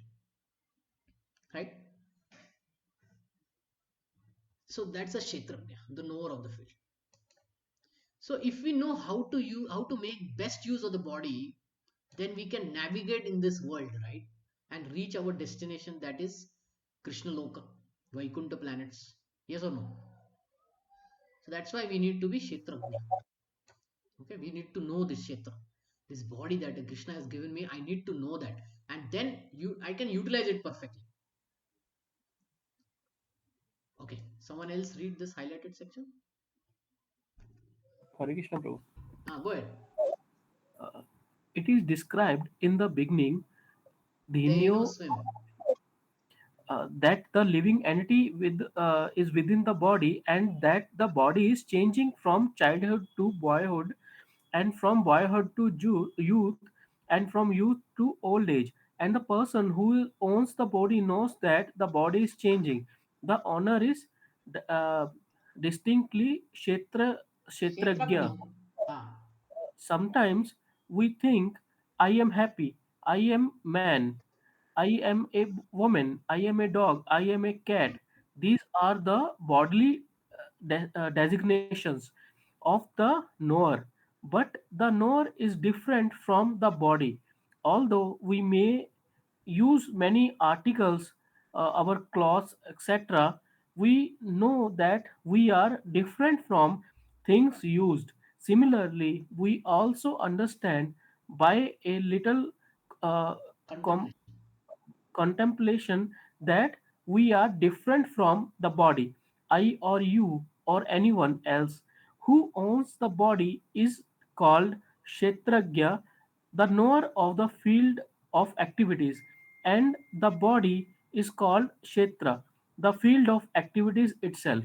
right? So that's a kshetra, the knower of the field. So if we know how to make best use of the body, then we can navigate in this world, right? And reach our destination, that is Krishna Loka, Vaikuntha planets. Yes or no? So that's why we need to be Kshetrajna. Okay, we need to know this Kshetra. This body that Krishna has given me, I need to know that. And then I can utilize it perfectly. Okay, someone else read this highlighted section. Hare Krishna Prabhu. Go ahead. It is described in the beginning, Deno Dhinyo, swim. that the living entity is within the body, and that the body is changing from childhood to boyhood, and from boyhood to youth, and from youth to old age. And the person who owns the body knows that the body is changing. The owner is uh, distinctly kshetragya. Kshetrajna. Ah, Sometimes we think, I am happy, I am man, I am a woman, I am a dog, I am a cat. These are the bodily designations of the knower. But the knower is different from the body. Although we may use many articles, our clothes, etc., we know that we are different from things used. Similarly, we also understand by a little uh, com- Contemplation. contemplation that we are different from the body. I or you or anyone else who owns the body is called Kshetragya, the knower of the field of activities, and the body is called Kshetra, the field of activities itself.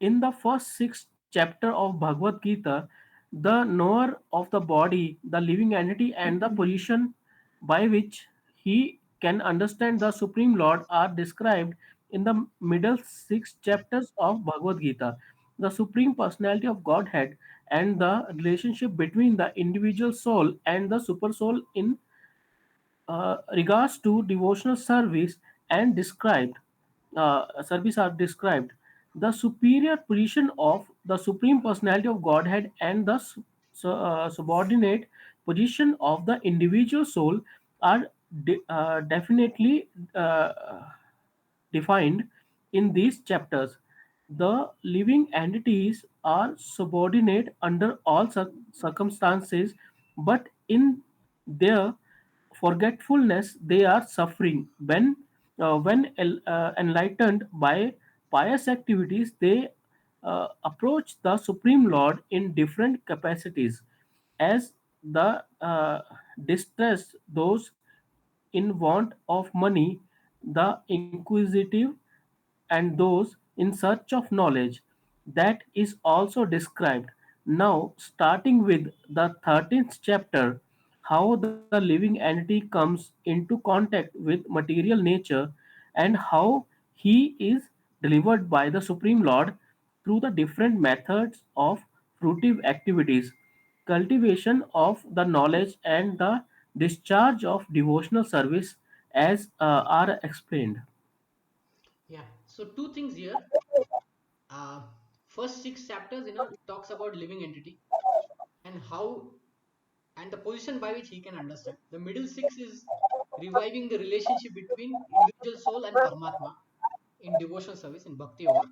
In the first six chapter of Bhagavad Gita, the knower of the body, the living entity, and the position by which he can understand the Supreme Lord are described in the middle six chapters of Bhagavad Gita. The Supreme Personality of Godhead and the relationship between the individual soul and the super soul in regards to devotional service and described service are described. The superior position of the supreme personality of Godhead and the subordinate position of the individual soul are definitely defined in these chapters. The living entities are subordinate under all circumstances, but in their forgetfulness they are suffering. When enlightened by pious activities, they approach the Supreme Lord in different capacities as the distressed, those in want of money, the inquisitive, and those in search of knowledge. That is also described. Now, starting with the 13th chapter, how the living entity comes into contact with material nature and how he is delivered by the Supreme Lord through the different methods of fruitive activities, cultivation of the knowledge, and the discharge of devotional service as are explained. Yeah. So two things here. Uh, First six chapters, it talks about living entity and how and the position by which he can understand. The middle six is reviving the relationship between individual soul and Paramatma in devotional service in Bhakti Yoga.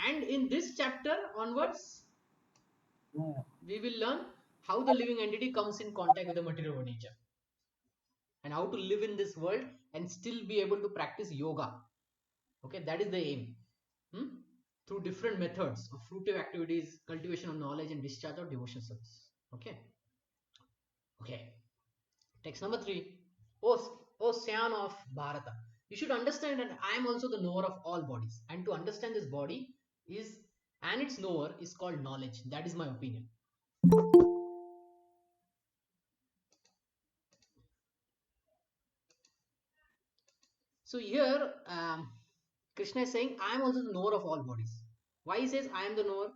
And in this chapter onwards, we will learn how the living entity comes in contact with the material nature and how to live in this world and still be able to practice yoga. Okay, that is the aim. Hmm? Through different methods of fruitive activities, cultivation of knowledge, and discharge of devotion service. Okay. Okay. Text number 3. Ocean of Bharata. You should understand that I am also the knower of all bodies. And to understand this body is and its knower is called knowledge. That is my opinion. So here Krishna is saying I am also the knower of all bodies. Why he says I am the knower?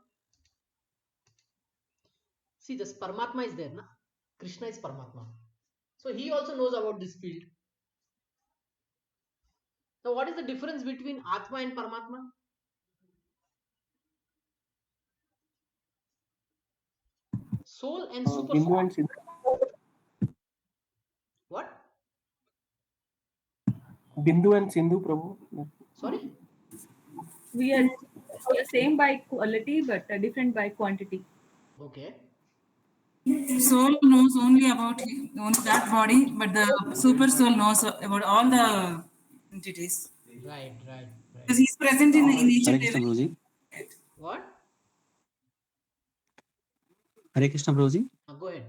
See, this Paramatma is there, na? Krishna is Paramatma. So he also knows about this field. Now, what is the difference between Atma and Paramatma? Soul and super Bindu soul. and Sindhu. What? Bindu and Sindhu, Prabhu. Sorry? We are same by quality but different by quantity. Okay. Soul knows only that body, but the super soul knows about all the entities. Right, right, Because right. he's present in each Hare and Krishna every. Prabhuji. What? Hare Krishna Prabhuji. Go ahead.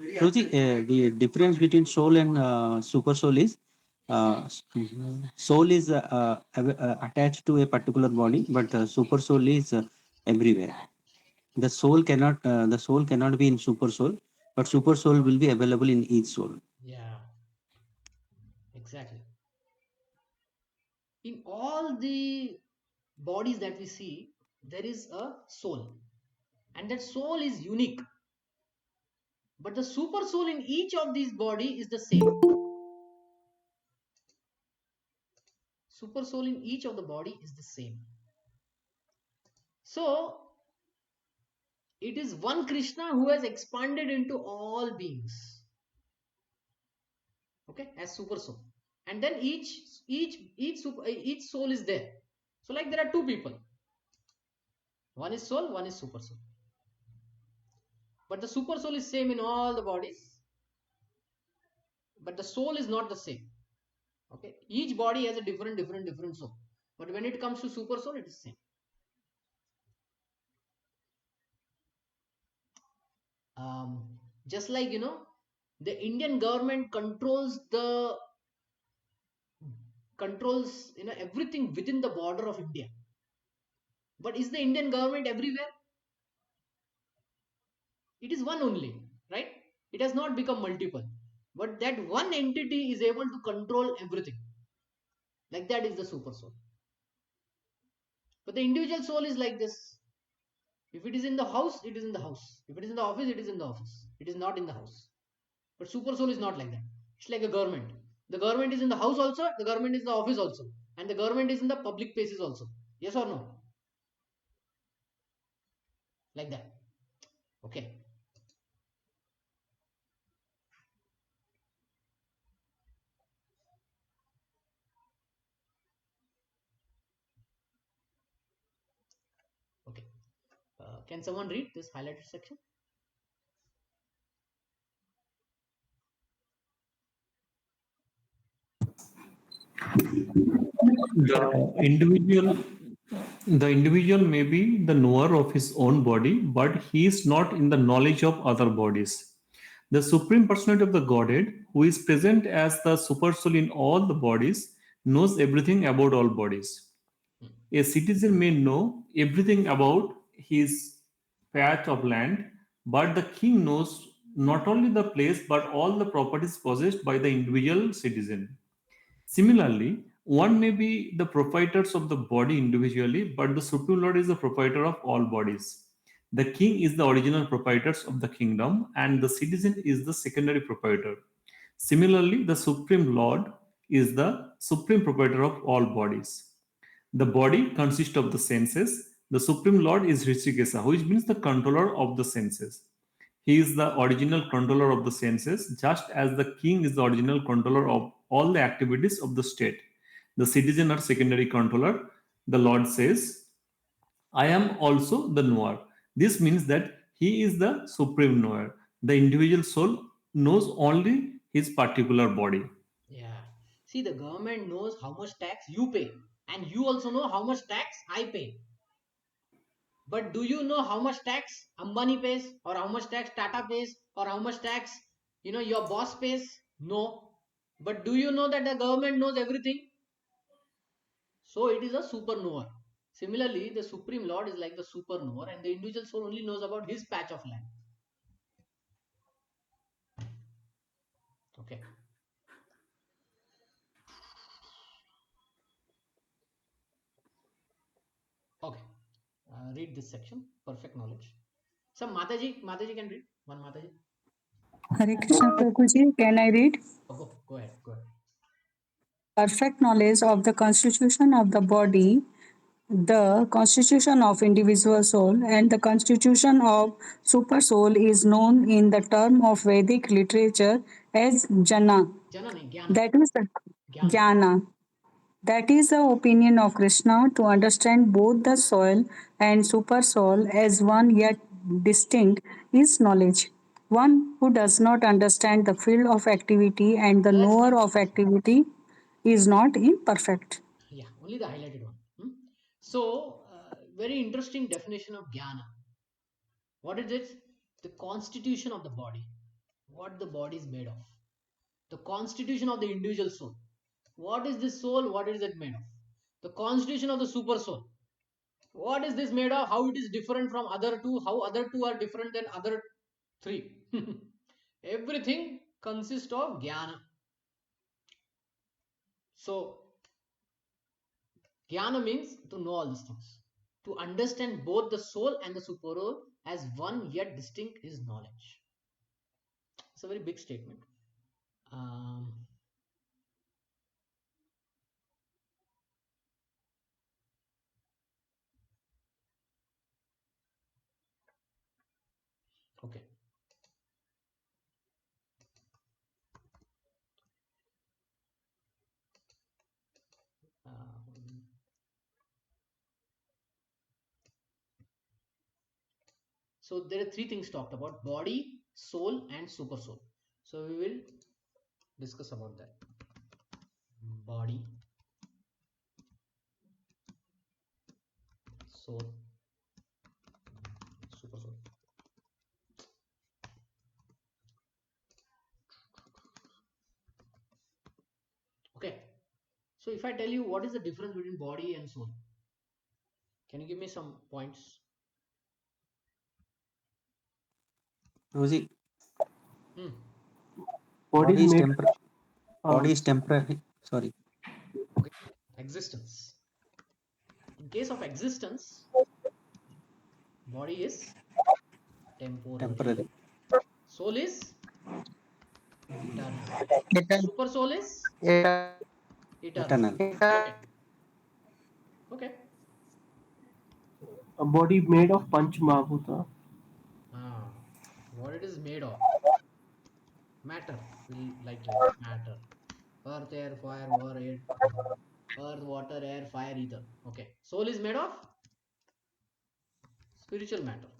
Prabhuji, the difference between soul and super soul is soul is attached to a particular body, but super soul is everywhere. The soul cannot be in super soul, but super soul will be available in each soul. Yeah, exactly. In all the bodies that we see, there is a soul. And that soul is unique. But the super soul in each of these body is the same. Super soul in each of the body is the same. So, it is one Krishna who has expanded into all beings. Okay, as super soul. And then each soul is there. So, like there are two people. One is soul, one is super soul. But the super soul is same in all the bodies, but the soul is not the same. Okay, each body has a different soul, but when it comes to super soul, it is same. Just like the Indian government controls everything within the border of India. But is the Indian government everywhere? It is one only, right? It has not become multiple, but that one entity is able to control everything. Like that is the super soul. But the individual soul is like this. If it is in the house, it is in the house. If it is in the office, it is in the office. It is not in the house. But super soul is not like that. It's like a government. The government is in the house also, the government is in the office also, and the government is in the public places also. Yes or no? Like that. Okay. Okay. Can someone read this highlighted section? The individual may be the knower of his own body, but he is not in the knowledge of other bodies. The Supreme Personality of the Godhead, who is present as the Super Soul in all the bodies, knows everything about all bodies. A citizen may know everything about his patch of land, but the king knows not only the place but all the properties possessed by the individual citizen. Similarly, one may be the proprietors of the body individually, but the Supreme Lord is the proprietor of all bodies. The king is the original proprietors of the kingdom, and the citizen is the secondary proprietor. Similarly, the Supreme Lord is the supreme proprietor of all bodies. The body consists of the senses. The Supreme Lord is Rishikesa, which means the controller of the senses. He is the original controller of the senses, just as the king is the original controller of all the activities of the state. The citizen or secondary controller. The Lord says, I am also the knower. This means that he is the supreme knower. The individual soul knows only his particular body. Yeah. See, the government knows how much tax you pay, and you also know how much tax I pay. But do you know how much tax Ambani pays, or how much tax Tata pays, or how much tax your boss pays? No. But do you know that the government knows everything? So it is a super knower. Similarly, the Supreme Lord is like the super knower, and the individual soul only knows about his patch of land. Okay. Okay. Read this section. Perfect knowledge. Some Mataji can read. One Mataji. Hare Krishna Prabhuji, can I read? Oh, go ahead. Go ahead. Perfect knowledge of the constitution of the body, the constitution of individual soul, and the constitution of super soul is known in the term of Vedic literature as jana. Jana nahi, Gyana. That is the Gyana. jnana. That is the opinion of Krishna to understand both the soul and super soul as one yet distinct is knowledge. One who does not understand the field of activity and the That's knower not. of activity is not imperfect. Yeah, only the highlighted one. So, very interesting definition of Gyana. What is it? The constitution of the body. What the body is made of. The constitution of the individual soul. What is this soul? What is it made of? The constitution of the super soul. What is this made of? How it is different from other two? How other two are different than other three? Everything consists of Jnana. So, Jnana means to know all these things. To understand both the soul and the supersoul as one yet distinct is knowledge. It's a very big statement. Okay. So there are three things talked about: body, soul, and super soul. So we will discuss about that. Body, soul, super soul. Okay. So if I tell you what is the difference between body and soul, can you give me some points? Rosie, Hmm. Body body is is made. temporary. Body Um, is temporary. Sorry. Okay. Existence. In case of existence, body is temporary. Temporary. Soul is eternal. Eternal. Super soul is eternal. Eternal. Okay. Okay. a body made of panch mahabhuta. Ah, what it is made of? Matter. We'll like matter. Earth, air, fire, water, air. Earth, water, air, fire, ether. Okay. Soul is made of spiritual matter.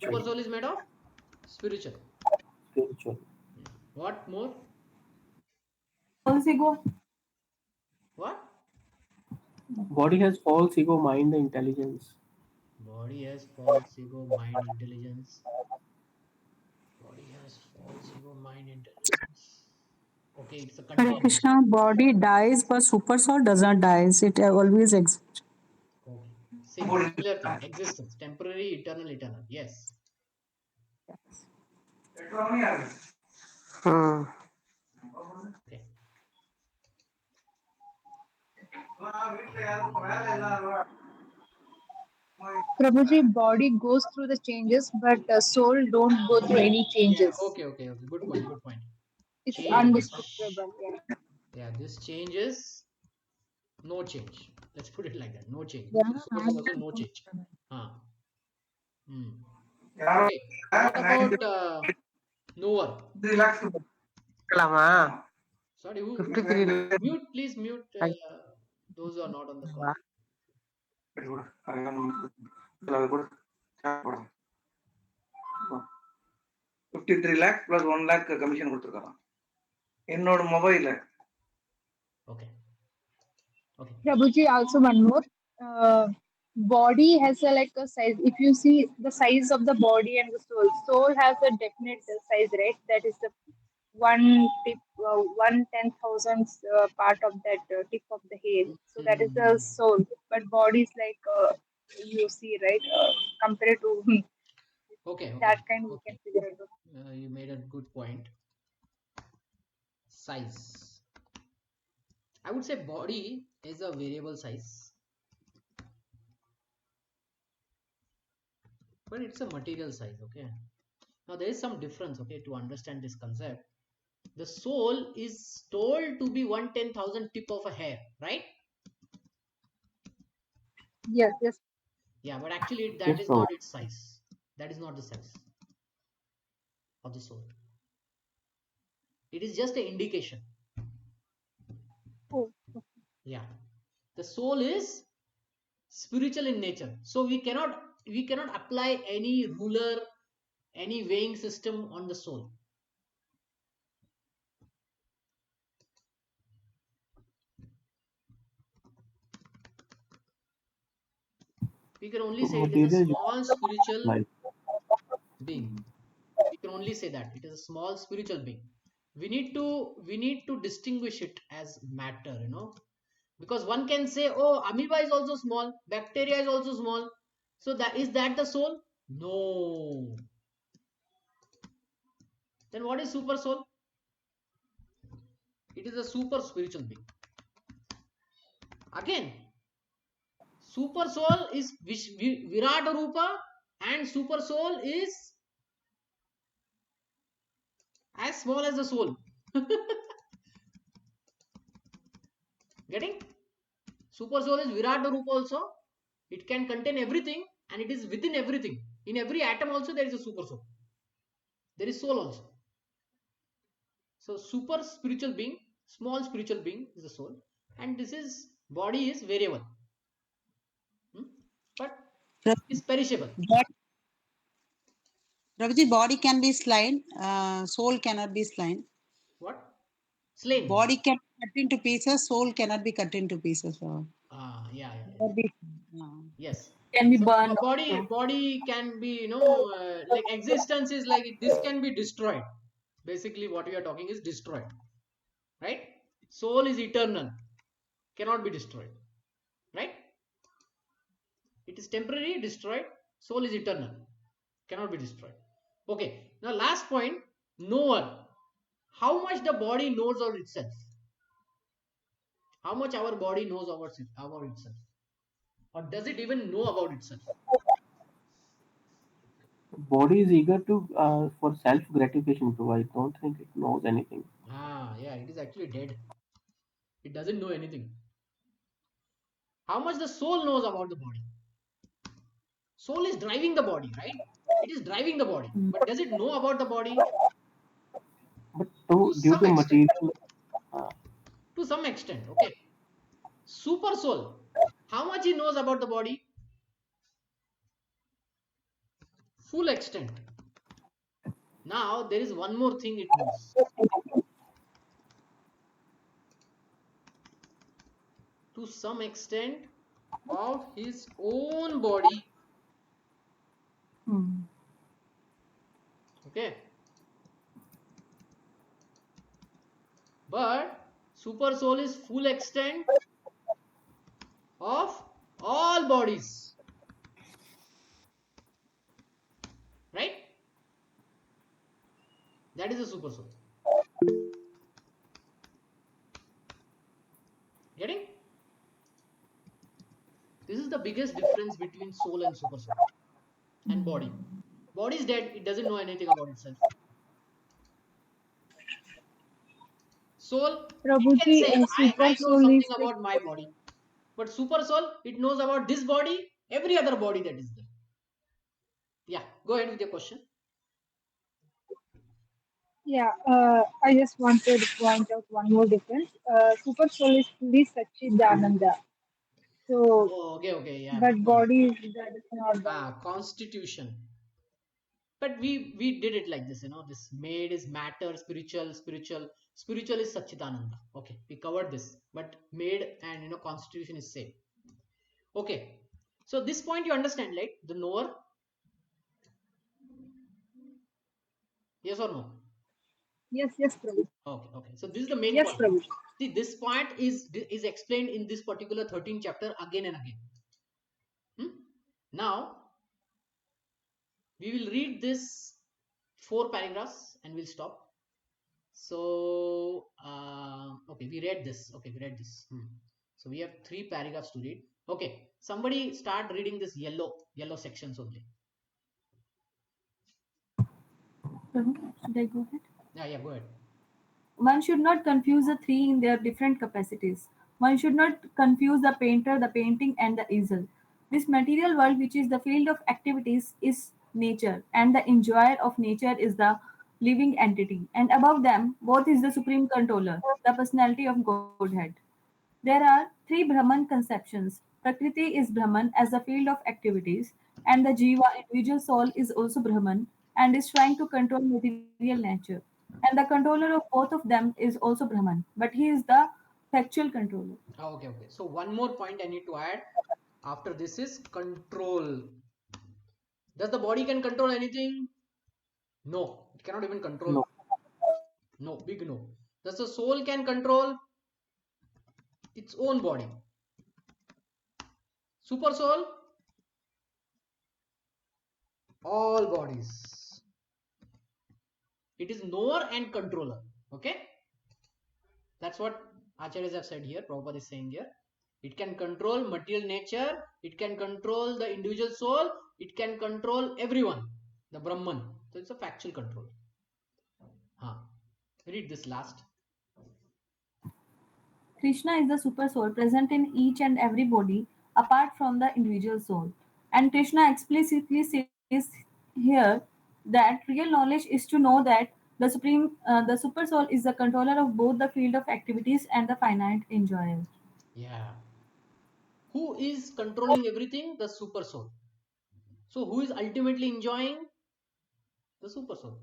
Super soul is made of spiritual. Spiritual. What more? False ego. What? Body has false ego, mind, and intelligence. Body has false ego, mind, intelligence. Body has false ego, mind, intelligence. Okay, it's a Hare continuum. Krishna, body dies, but super soul does not die. It always exists. Okay. Same, similar thing. Existence. Temporary, eternal, eternal. Yes. Okay. Prabhuji, body goes through the changes, but soul don't go through any Yeah. changes. Okay. Good point. Good point. It's Change. undestructible. Yeah. Yeah, this change is no change. Let's put it like that. No change. Yeah. Super soul also no change. Hmm. Okay. What about knower? Sorry, who? 53 Mute, please mute those who are not on the call. 53 lakh plus 1 lakh commission கொடுத்துருக்கான் என்னோட மொபைல்ல. Okay. Okay. Prabhuji, also one more. Body has a size. If you see the size of the body and the soul has a definite size, right? That is the one tip, 1/10,000th part of that tip of the hair. So that is the soul. But body is like you see, right? Compared to Okay. that kind, we Okay. can figure it out. You made a good point. Size. I would say body is a variable size, but it's a material size. Okay. Now there is some difference. Okay, to understand this concept, the soul is told to be 1/10,000th tip of a hair, right? Yes, yes. Yeah, but actually that Yes, is Prabhu. not its size. That is not the size of the soul. It is just an indication. Oh, Yeah, the soul is spiritual in nature, so we cannot apply any ruler, any weighing system on the soul. We can only say it is a Material small spiritual life. being. We can only say that it is a small spiritual being. We need to distinguish it as matter, because one can say, oh, amoeba is also small, bacteria is also small, so that the soul? No. Then what is super soul? It is a super spiritual being. Again, super soul is Virata Rupa, and super soul is as small as the soul. Getting? Super soul is Virata Rupa also. It can contain everything, and it is within everything. In every atom also there is a super soul. There is soul also. So super spiritual being, small spiritual being is the soul, and this is body is variable, but is perishable. Prabhuji, body can be slain, soul cannot be slain. What? Slain. Body can be cut into pieces, soul cannot be cut into pieces. Yeah. Cannot be- no. Yes. Can be So burned. body can be, like existence is like this can be destroyed. Basically, what we are talking is destroyed, right? Soul is eternal, cannot be destroyed, right? It is temporary, destroyed. Soul is eternal, cannot be destroyed. Okay. Now, last point, knower. How much the body knows of itself? How much our body knows about itself? Or does it even know about itself? Body is eager to for self gratification, so I don't think it knows anything. Yeah, it is actually dead. It doesn't know anything. How much the soul knows about the body? Soul is driving the body, right? It is driving the body. But does it know about the body? But To due some to extent. material, To some extent, okay. Super soul. How much he knows about the body? Full extent. Now, there is one more thing it knows. To some extent of his own body. Okay. But super soul is full extent of all bodies. Right? That is a super soul. Getting? This is the biggest difference between soul and super soul. And body. Body is dead, it doesn't know anything about itself. Soul, it can Prabhuji, say, super I know soul something is like about my body. But super soul, it knows about this body, every other body that is there. Yeah, go ahead with your question. yeah. I just wanted to point out one more difference. Super soul is fully Sachidananda. So, Oh, okay, yeah, but good point. body is that is not that. Constitution. But we did it like this, this made is matter, spiritual is Satchitananda. Okay, we covered this, but made and constitution is same. Okay, so this point you understand, like the knower? Yes or no? Yes, Prabhu. Okay, so this is the main Yes, point. Prabhu. See, this point is explained in this particular 13th chapter again and again. Now we will read this 4 paragraphs and we'll stop. So okay, we read this. So we have 3 paragraphs to read. Okay, somebody start reading this yellow sections only. Should I go ahead? Yeah, go ahead. One should not confuse the three in their different capacities. One should not confuse the painter, the painting, and the easel. This material world, which is the field of activities, is nature, and the enjoyer of nature is the living entity. And above them, both is the supreme controller, the personality of Godhead. There are 3 Brahman conceptions. Prakriti is Brahman as the field of activities, and the Jiva, individual soul, is also Brahman and is trying to control material nature. And the controller of both of them is also Brahman, but he is the factual controller. Okay. So one more point I need to add after this is control. Does the body can control anything? No, it cannot even control. No, big no. Does the soul can control its own body? Super soul, all bodies. It is knower and controller. Okay, that's what acharyas have said here. Prabhupada is saying here. It can control material nature. It can control the individual soul. It can control everyone, the Brahman. So it's a factual control. Read this last. Krishna is the super soul present in each and every body apart from the individual soul. And Krishna explicitly says here that real knowledge is to know that the super soul is the controller of both the field of activities and the finite enjoyer. Yeah. Who is controlling everything? The super soul. So who is ultimately enjoying? The super soul.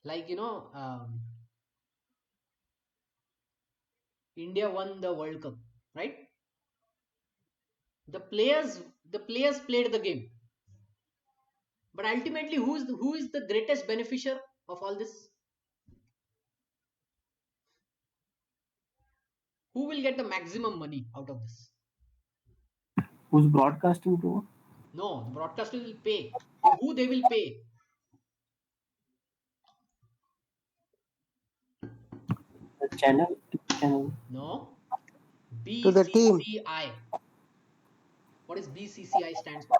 Like, India won the World Cup, right? The players played the game, but ultimately who is the greatest beneficiary of all this? Who will get the maximum money out of this? Who's broadcasting to? No, the broadcaster will pay. Who they will pay? The channel. No, To the team. BCCI. What is BCCI stands for?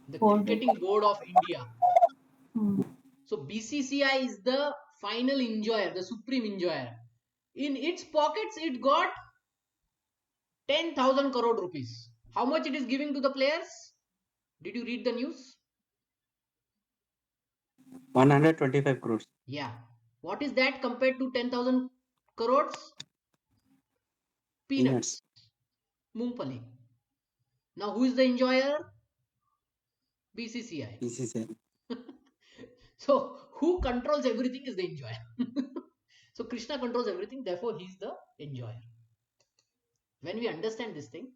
The For the- Cricketing Board of India. Hmm. So BCCI is the final enjoyer, the supreme enjoyer. In its pockets, it got 10,000 crore rupees. How much it is giving to the players? Did you read the news? 125 crores. Yeah. What is that compared to 10,000 crores? Peanuts. Moongpali. Now who is the enjoyer? BCCI. BCCI. So who controls everything is the enjoyer. So Krishna controls everything, therefore he is the enjoyer. When we understand this thing,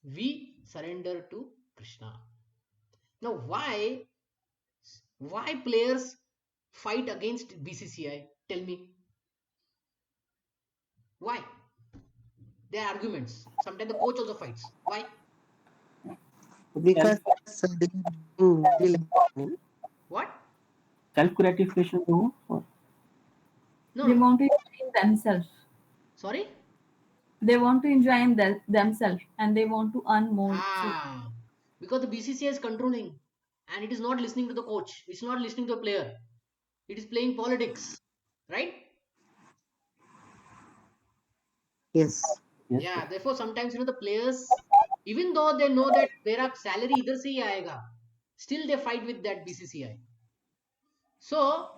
we surrender to Krishna. Now why players fight against BCCI? Tell me. Why? There are arguments. Sometimes the coach also fights. Why? Because they What? Self gratification to? No. They want to enjoy in themselves. Sorry? They want to enjoy in themselves and they want to earn more. So Because the BCCI is controlling and it is not listening to the coach. It's not listening to the player. It is playing politics. Right? yes. Yeah, therefore sometimes the players, even though they know that their salary either se hi aayega, still they fight with that BCCI. So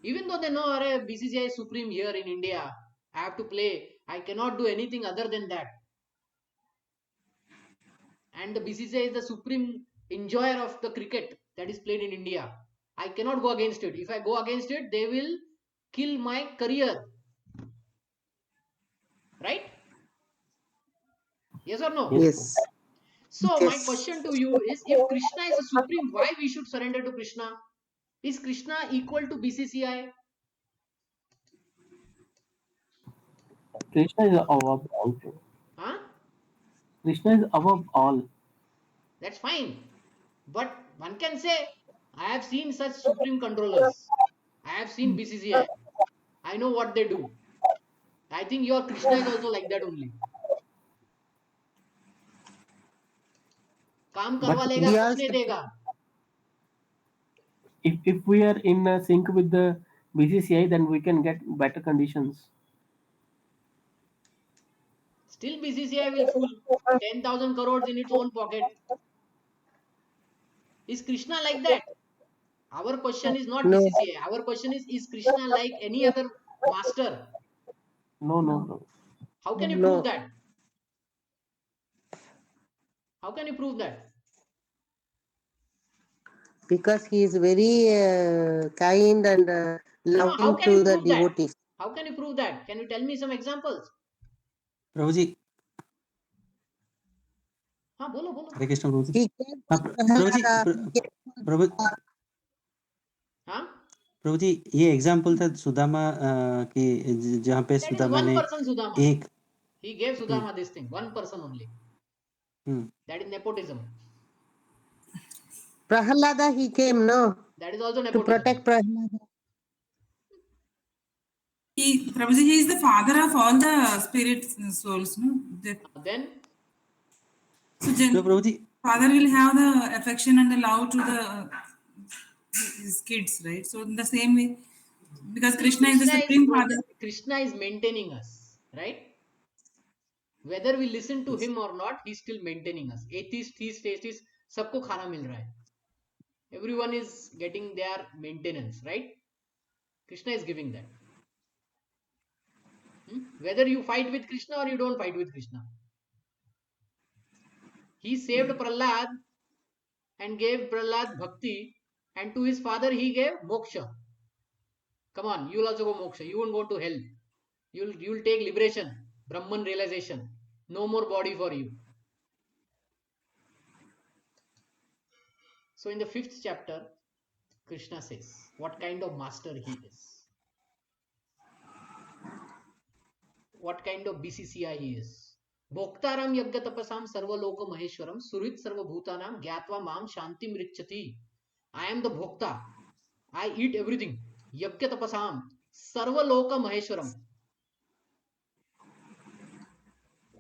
even though they know BCCI is supreme here in India, I have to play. I cannot do anything other than that. And the BCCI is the supreme enjoyer of the cricket that is played in India. I cannot go against it. If I go against it, they will kill my career. Right? Yes or no? Yes. So my Yes. question to you is, if Krishna is the supreme, why we should surrender to Krishna? Is Krishna equal to BCCI? Krishna is above all. Huh? Krishna is above all. That's fine. But one can say, I have seen such supreme controllers. I have seen BCCI. I know what they do. I think your Krishna is also like that only. काम करवा But लेगा, We करने also देगा. if we are in sync with the BCCI, then we can get better conditions. Still BCCI will fool 10,000 crores in its own pocket. Is Krishna like that? Our question is not no. BCCI. Our question is Krishna like any other master? No. How can you prove No. that? How can you prove that? Because he is very kind and No, how loving can you to the prove that? devotees. How can you prove that? Can you tell me some examples? Prabhuji, हाँ बोलो बोलो. Hare Krishna Prabhuji. He came हाँ, to प्रभु जी प्रभु हाँ? प्रभु जी ये example था सुदामा की जहाँ पे That is सुदामा one ने person Sudama. एक He gave Sudama this thing. One person only. That is nepotism. Prahalada, he came, no? That is also To nepotism. protect Prahalada. Prabhuji, he is the father of all the spirit souls, no? Then? So, No, Prabhuji. father will have the affection and the love to the his kids, right? So, in the same way, because Krishna is the supreme father. Krishna is maintaining us, right? Whether we listen to him or not, he's still maintaining us. Atheist, theist, सबको खाना मिल रहा है. Everyone is getting their maintenance, right? Krishna is giving that. Whether you fight with Krishna or you don't fight with Krishna. He saved Prahlad and gave Prahlad Bhakti, and to his father he gave moksha. Come on, you'll also go moksha. You won't go to hell. You'll take liberation, Brahman realization. No more body for you. So in the 5th chapter, Krishna says what kind of master he is. What kind of BCCI he is. Bhoktaram yagya tapasam sarva loka maheshwaram surit sarva bhutanam gyatva mam shantim richati. I am the bhokta. I eat everything. Yagya tapasam sarva loka maheshwaram.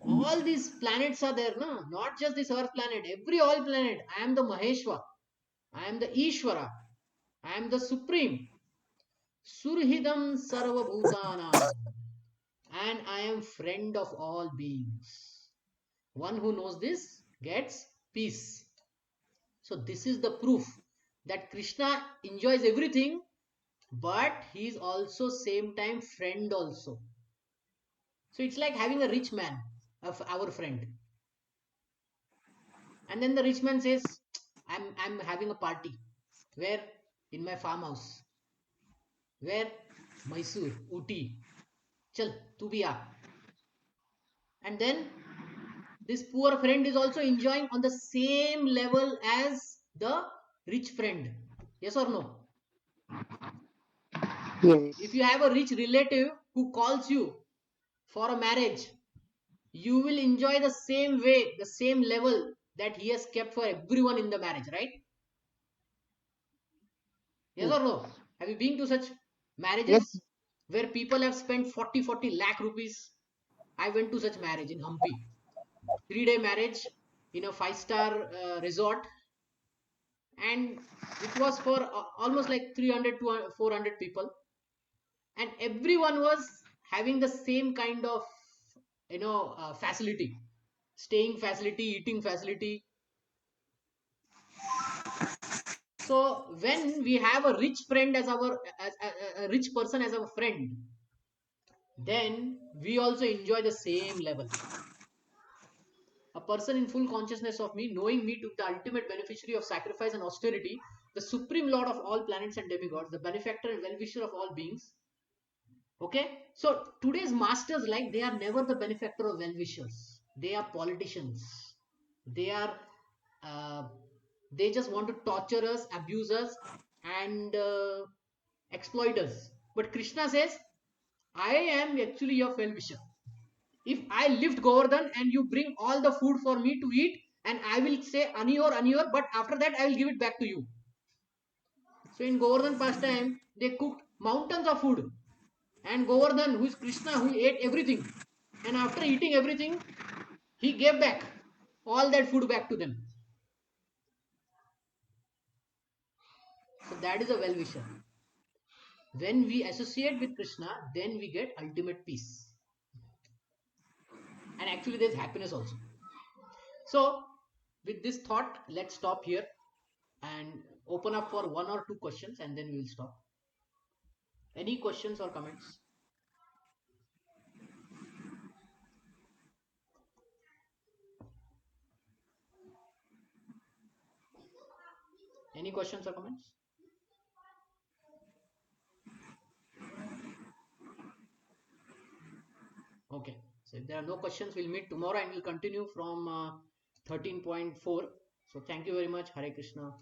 All these planets are there, no? Not just this earth planet, all planet. I am the Maheshwara. I am the Ishvara. I am the Supreme. Surhidam sarva bhutanam. And I am friend of all beings. One who knows this gets peace. So this is the proof that Krishna enjoys everything, but he is also same time friend also. So it's like having a rich man of our friend. And then the rich man says, I'm having a party. Where? In my farmhouse. Where? Mysore, Uti. Chal, tu bhi aa. And then this poor friend is also enjoying on the same level as the rich friend. Yes or no? Yes. If you have a rich relative who calls you for a marriage, you will enjoy the same way, the same level that he has kept for everyone in the marriage, right? Yes or no? Have you been to such marriages where people have spent 40 lakh rupees? I went to such marriage in Hampi. 3-day marriage in a 5-star resort, and it was for almost like 300 to 400 people, and everyone was having the same kind of facility, staying facility, eating facility. So when we have a rich friend as our a rich person as our friend, then we also enjoy the same level. A person in full consciousness of me, knowing me to be the ultimate beneficiary of sacrifice and austerity, the supreme lord of all planets and demigods, the benefactor and well-wisher of all beings. Okay, so today's masters, like, they are never the benefactor or well-wishers. They are politicians. They are they just want to torture us, abuse us, and exploit us. But Krishna says, I am actually your well-wisher. If I lift Govardhan and you bring all the food for me to eat, and I will say Anihor, but after that I will give it back to you. So in Govardhan pastime, they cooked mountains of food, and Govardhan, who is Krishna, who ate everything, and after eating everything, he gave back all that food back to them. So that is a well-wisher. When we associate with Krishna, then we get ultimate peace. And actually there's happiness also. So with this thought, let's stop here and open up for 1 or 2 questions, and then we will stop. Any questions or comments? Any questions or comments? Okay, so if there are no questions, we'll meet tomorrow and we'll continue from 13.4. So thank you very much. Hare Krishna.